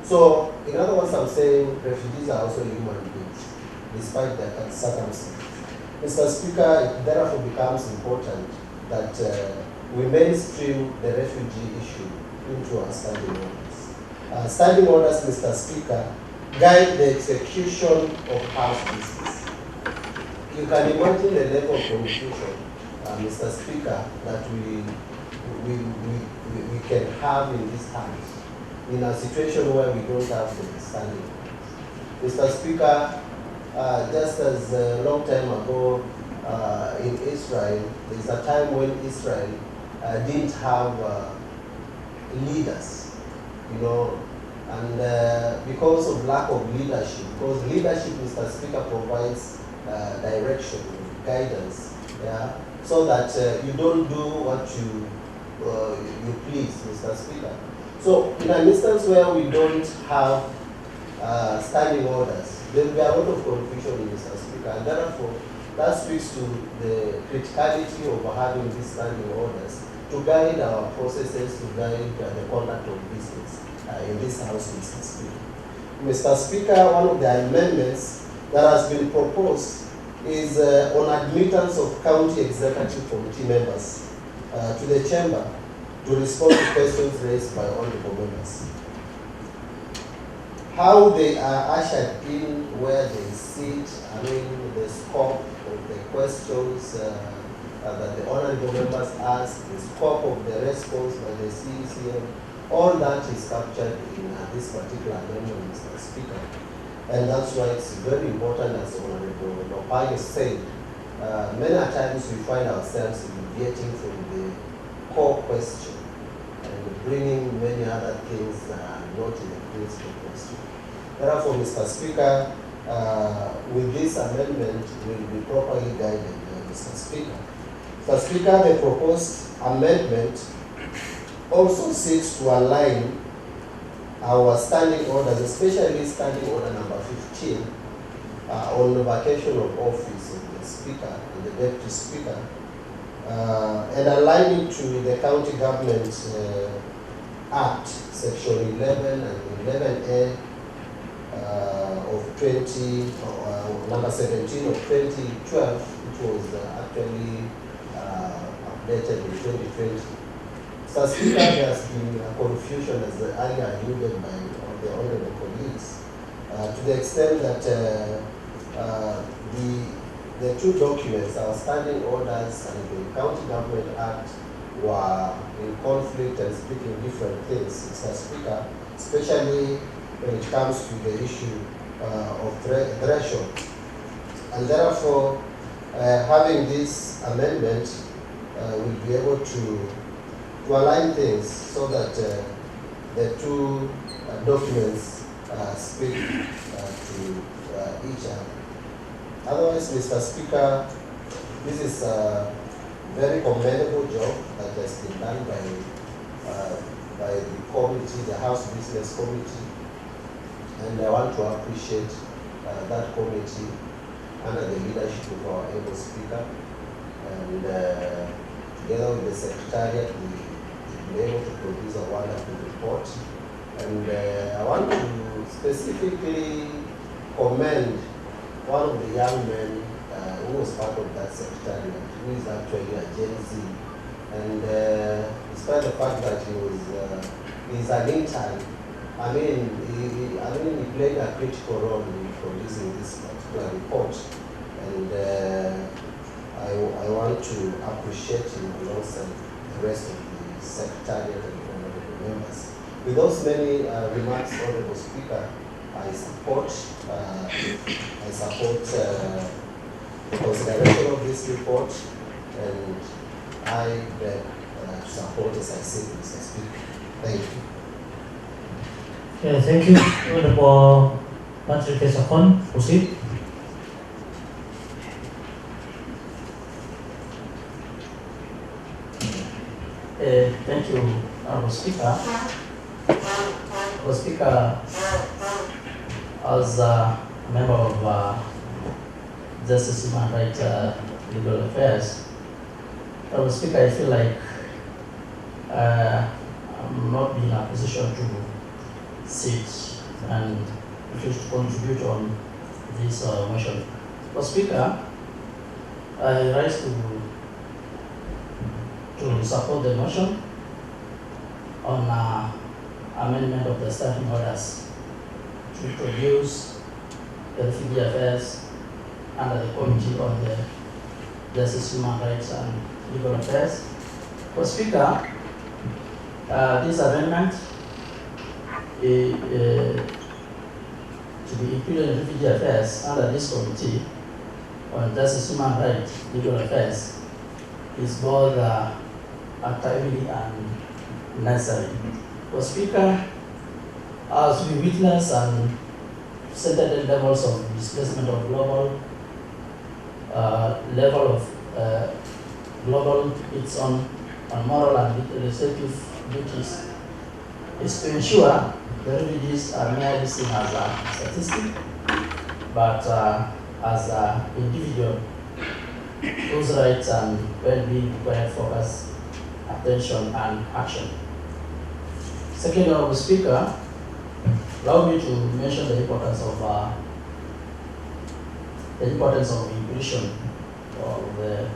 So, in other words, I'm saying refugees are also human beings, despite their circumstances. Mr. Speaker, it therefore becomes important that we mainstream the refugee issue into our standing orders. Standing orders, Mr. Speaker, guide the execution of house business. You can imagine the level of confusion, Mr. Speaker, that we can have in this house in a situation where we don't have the standing orders. Mr. Speaker, just as a long time ago in Israel, there's a time when Israel didn't have leaders, you know, and because of lack of leadership, because leadership, Mr. Speaker, provides direction, guidance, yeah, so that you don't do what you please, Mr. Speaker. So in an instance where we don't have standing orders, there will be a lot of confusion, Mr. Speaker, and therefore that speaks to the criticality of having these standing orders to guide our processes, to guide the conduct of business in this House, Mr. Speaker. Mr. Speaker, one of the amendments that has been proposed is on admittance of county executive committee members to the chamber to respond to questions raised by honorable members. How they are ushered in, where they sit, I mean, the scope of the questions that the honorable members ask, the scope of the response by the CECM, all that is captured in this particular amendment, Mr. Speaker. And that's why it's very important, as Honorable Lopai said, many times we find ourselves deviating from the core question and bringing many other things that are not in the principal question. Therefore, Mr. Speaker, with this amendment, we will be properly guided, Mr. Speaker. Mr. Speaker, the proposed amendment also seeks to align our standing orders, especially standing order number 15, on the vacation of office of the Speaker and the Deputy Speaker, and align it to the County Government Act, Section 11 and 11A of 20, number 17 of 2012, which was actually updated in 2020. Mr. Speaker, there has been a confusion, as earlier alluded by the honorable colleagues, to the extent that the two documents, our standing orders and the County Government Act, were in conflict and speaking different things, Mr. Speaker, especially when it comes to the issue of threshold. And therefore, having this amendment, we'll be able to align things so that the two documents speak to each other. Otherwise, Mr. Speaker, this is a very commendable job that has been done by the committee, the House Business Committee, and I want to appreciate that committee under the leadership of our able Speaker, and together with the Secretariat, we were able to produce a wonderful report. And I want to specifically commend one of the young men who was part of that secretariat, who is actually a Gen Z. And despite the fact that he's an intern, I mean, he played a critical role in producing this particular report. And I want to appreciate him alongside the rest of the secretariat and honorable members. With those many remarks, Honorable Speaker, I support the consideration of this report, and I beg to support, as I said, Mr. Speaker. Thank you. Thank you. Honorable Patrick Esakon, proceed. Thank you, Honorable Speaker. Honorable Speaker, as a member of Justice, Human Rights, Legal Affairs, Honorable Speaker, I feel like I'm not in a position to sit and refuse to contribute on this motion. Honorable Speaker, I rise to support the motion on amendment of the standing orders to introduce the refugee affairs under the Committee on the Justice, Human Rights and Legal Affairs. For Speaker, this amendment to be included in refugee affairs under this Committee on Justice, Human Rights, Legal Affairs is both timely and necessary. For Speaker, as we witness unprecedented levels of displacement of global level of global its on moral and legislative duties is to ensure the refugees are merely seen as a statistic, but as an individual whose rights and well-being require focus, attention, and action. Second, Honorable Speaker, allow me to mention the importance of inclusion of the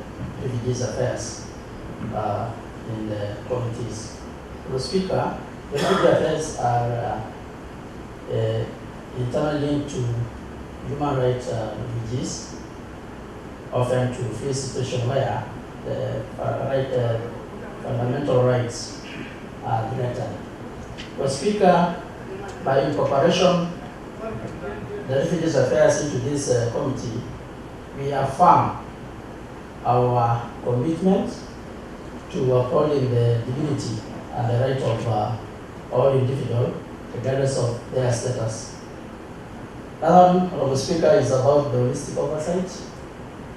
refugees affairs in the committees. Honorable Speaker, refugee affairs are internally linked to human rights refugees, often to face situation where the fundamental rights are threatened. But Speaker, by incorporation the refugees affairs into this committee, we affirm our commitment to upholding the dignity and the right of all individuals, regardless of their status. Another one, Honorable Speaker, is about the holistic oversight.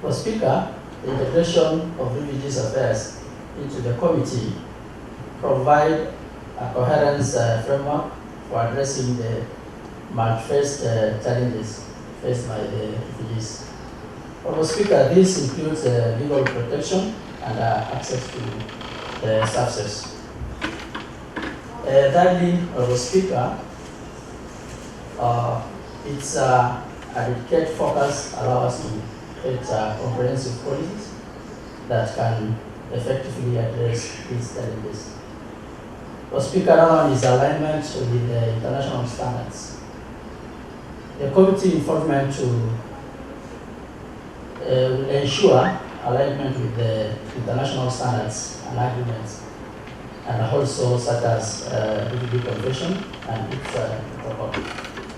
For Speaker, the integration of refugees affairs into the committee provide a coherent framework for addressing the multi-faced challenges faced by the refugees. Honorable Speaker, this includes legal protection and access to the services. Thirdly, Honorable Speaker, it's a dedicated focus allows us to create comprehensive policies that can effectively address these challenges. For Speaker, another one is alignment with the international standards. The committee involvement will ensure alignment with the international standards and agreements, and also such as refugee convention and its protocol.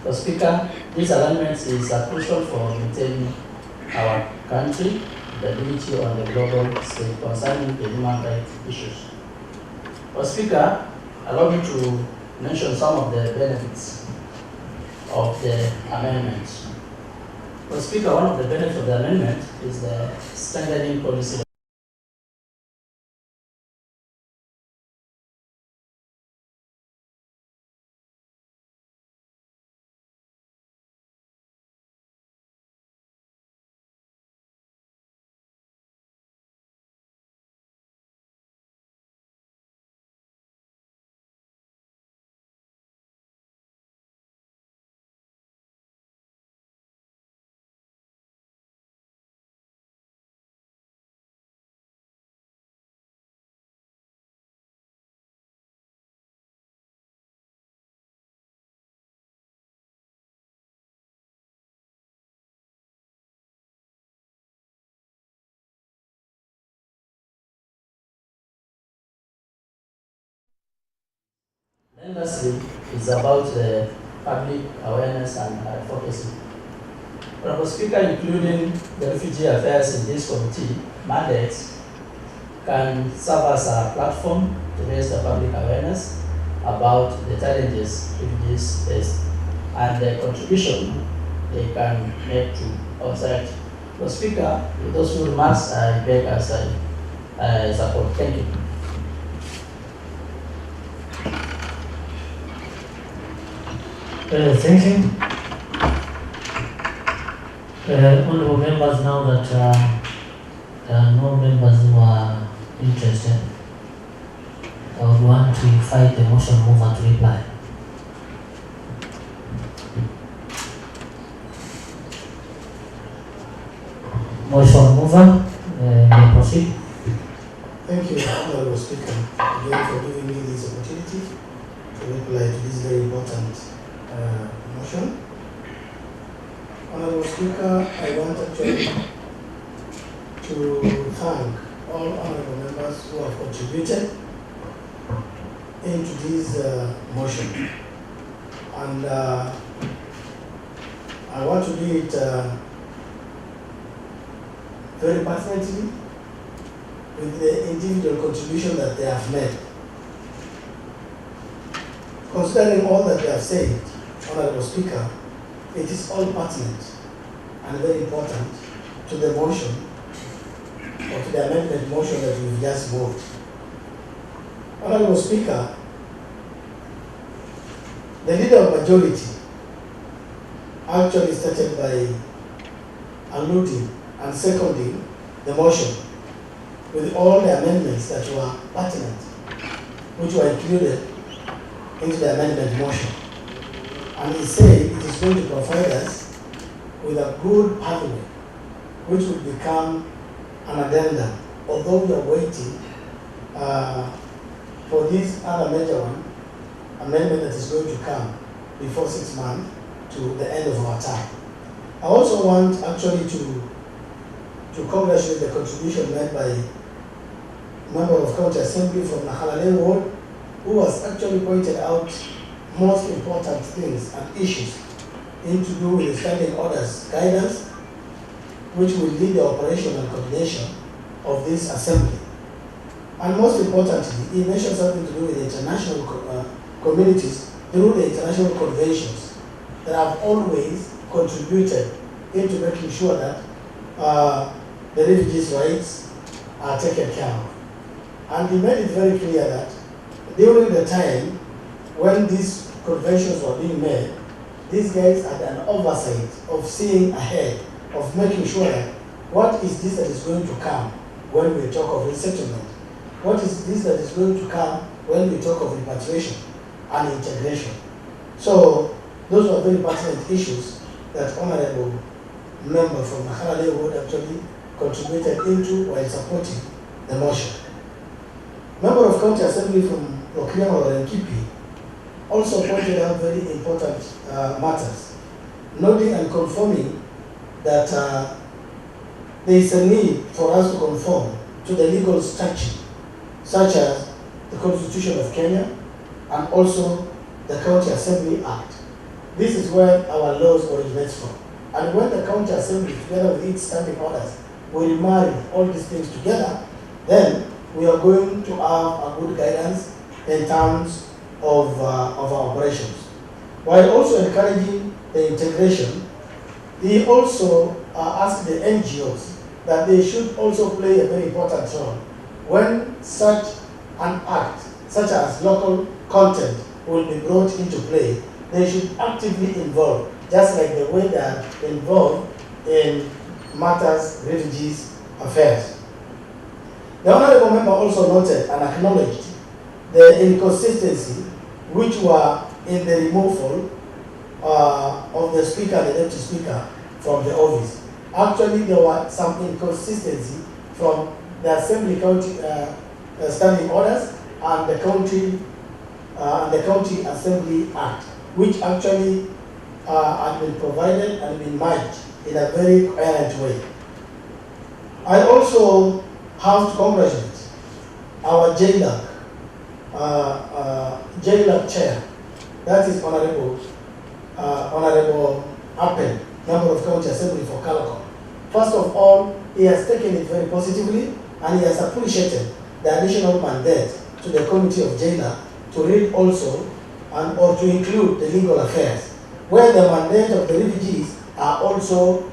For Speaker, this alignment is crucial for maintaining our country, the dignity on the global stage concerning the human rights issues. For Speaker, allow me to mention some of the benefits of the amendment. For Speaker, one of the benefits of the amendment is the strengthening policy. Lastly, is about the public awareness and advocacy. Honorable Speaker, including the refugee affairs in this committee mandates can serve as a platform to raise the public awareness about the challenges refugees face and the contribution they can make to our society. So, Speaker, with those few remarks, I beg as I support. Thank you. Thank you. Honorable members, now that there are no members who are interested, I would want to invite the motion mover to reply. Motion mover, may proceed. Thank you, Honorable Speaker, again for giving me this opportunity to reply to this very important motion. Honorable Speaker, I want actually to thank all honorable members who have contributed into this motion. And I want to do it very passionately with the individual contribution that they have made. Considering all that they have said, Honorable Speaker, it is all pertinent and very important to the motion or to the amendment motion that we've just moved. Honorable Speaker, the leader of majority actually started by alluding and seconding the motion with all the amendments that were pertinent, which were included into the amendment motion. And he said it is going to provide us with a good pathway, which will become an addendum, although we are waiting for this other major one, amendment that is going to come before 6 months to the end of our term. I also want actually to congratulate the contribution made by a member of County Assembly from Nahalale Ward, who has actually pointed out most important things and issues in to do with the standing orders guidance, which will lead the operation and coordination of this assembly. And most importantly, he mentioned something to do with the international communities through the international conventions that have always contributed into making sure that the refugees' rights are taken care of. And he made it very clear that during the time when these conventions were being made, these guys had an oversight of seeing ahead, of making sure that what is this that is going to come when we talk of resettlement? What is this that is going to come when we talk of repatriation and integration? So those were very pertinent issues that Honorable Member from Nahalale Ward actually contributed into while supporting the motion. Member of County Assembly from Lokriama Warenkipi also pointed out very important matters, noting and confirming that there is a need for us to conform to the legal structure, such as the Constitution of Kenya and also the County Assembly Act. This is where our laws originate from. And when the County Assembly, together with its standing orders, will marry all these things together, then we are going to have a good guidance in terms of our operations. While also encouraging the integration, he also asked the NGOs that they should also play a very important role when such an act, such as local content, will be brought into play. They should actively involve, just like the way they are involved in matters refugees affairs. The Honorable Member also noted and acknowledged the inconsistency which were in the removal of the Speaker and the Deputy Speaker from the office. Actually, there were some inconsistency from the Assembly County standing orders and the County Assembly Act, which actually had been provided and been merged in a very coherent way. I also have to congratulate our JLAC chair, that is Honorable Appel, Member of County Assembly for Kalakon. First of all, he has taken it very positively and he has appreciated the additional mandate to the Committee of JLAC to read also and or to include the legal affairs, where the mandate of the refugees are also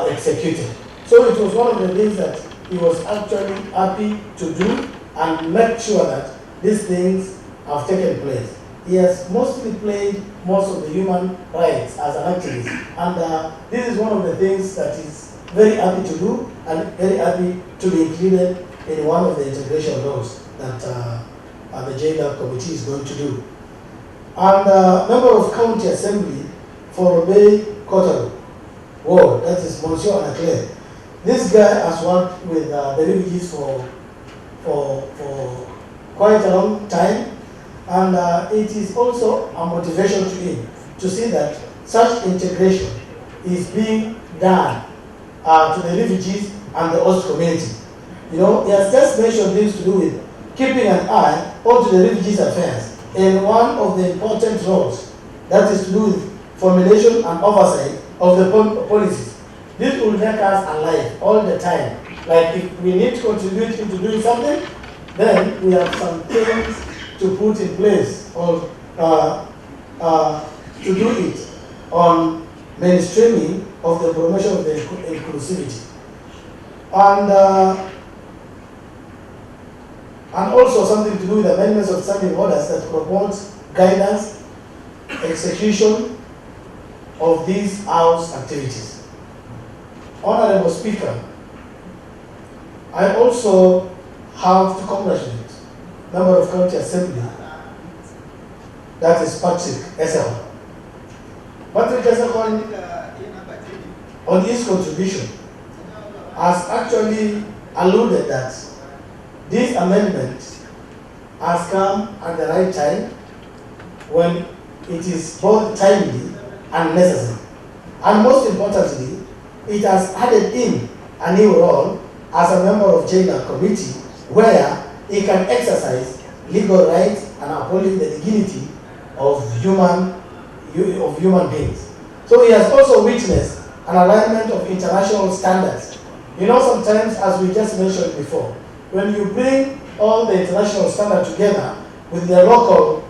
executed. So it was one of the things that he was actually happy to do and make sure that these things have taken place. He has mostly played most of the human rights as an activist, and this is one of the things that he's very happy to do and very happy to be included in one of the integration laws that the JLAB committee is going to do. And member of county assembly for Obey Kotaro Ward, that is Monsieur Anaclair. This guy has worked with the refugees for quite a long time, and it is also a motivation to him to see that such integration is being done to the refugees and the host community. You know, he has just mentioned things to do with keeping an eye onto the refugees' affairs, and one of the important roles that is to do with formulation and oversight of the policies. This will make us alive all the time. Like if we need to contribute into doing something, then we have some things to put in place or to do it on mainstreaming of the promotion of the inclusivity. And also something to do with amendments of standing orders that promotes guidance, execution of these house activities. Honorable Speaker, I also have to congratulate Member of County Assembly, that is Patrick Esel. Patrick Esel, on his contribution, has actually alluded that this amendment has come at the right time when it is both timely and necessary. And most importantly, it has added in a new role as a member of JLAB committee where he can exercise legal rights and upholding the dignity of human beings. So he has also witnessed an alignment of international standards. You know, sometimes, as we just mentioned before, when you bring all the international standards together with the local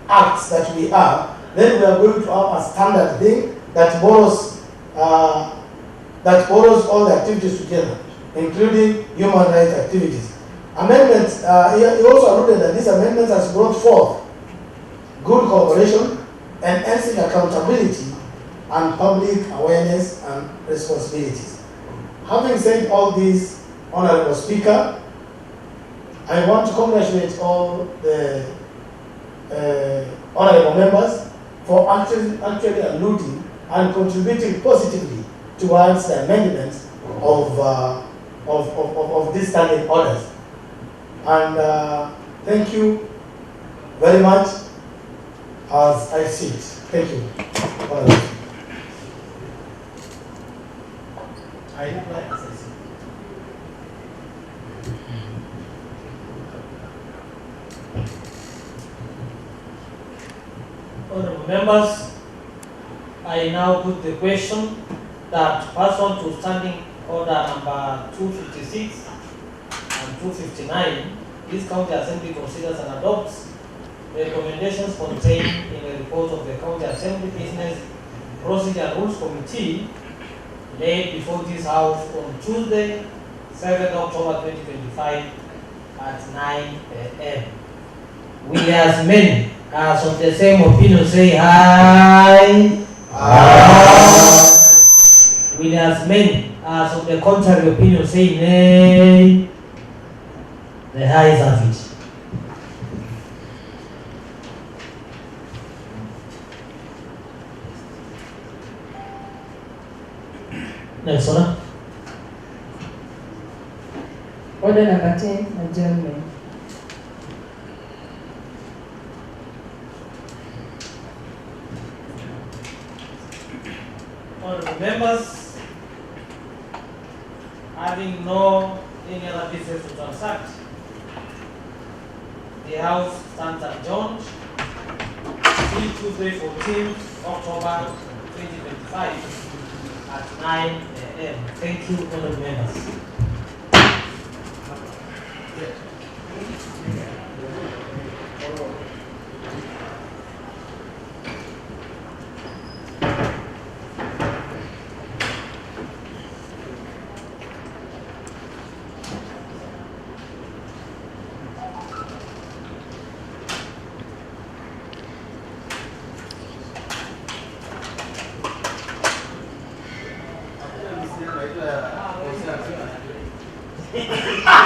acts that we have, then we are going to have a standard thing that borrows all the activities together, including human rights activities. Amendments, he also alluded that these amendments has brought forth good cooperation, enhancing accountability and public awareness and responsibilities. Having said all this, Honorable Speaker, I want to congratulate all the honorable members for actually alluding and contributing positively towards the amendments of these standing orders. And thank you very much as I see it. Thank you. I reply as I see it. Honorable members, I now put the question that pursuant to standing order number 256 and 259, this County Assembly considers and adopts the recommendations contained in the report of the County Assembly Business Procedure and Rules Committee laid before this House on Tuesday, 7th October 2025 at 9 a.m. We as many as of the same opinion say aye. Aye. We as many as of the contrary opinion say nay. The ayes have it. Next order. Order number 10, adjournment. Honorable members, having no any other business to transact, the House stands adjourned till Tuesday, 14th October 2025 at 9 a.m. Thank you, honorable members. Aye.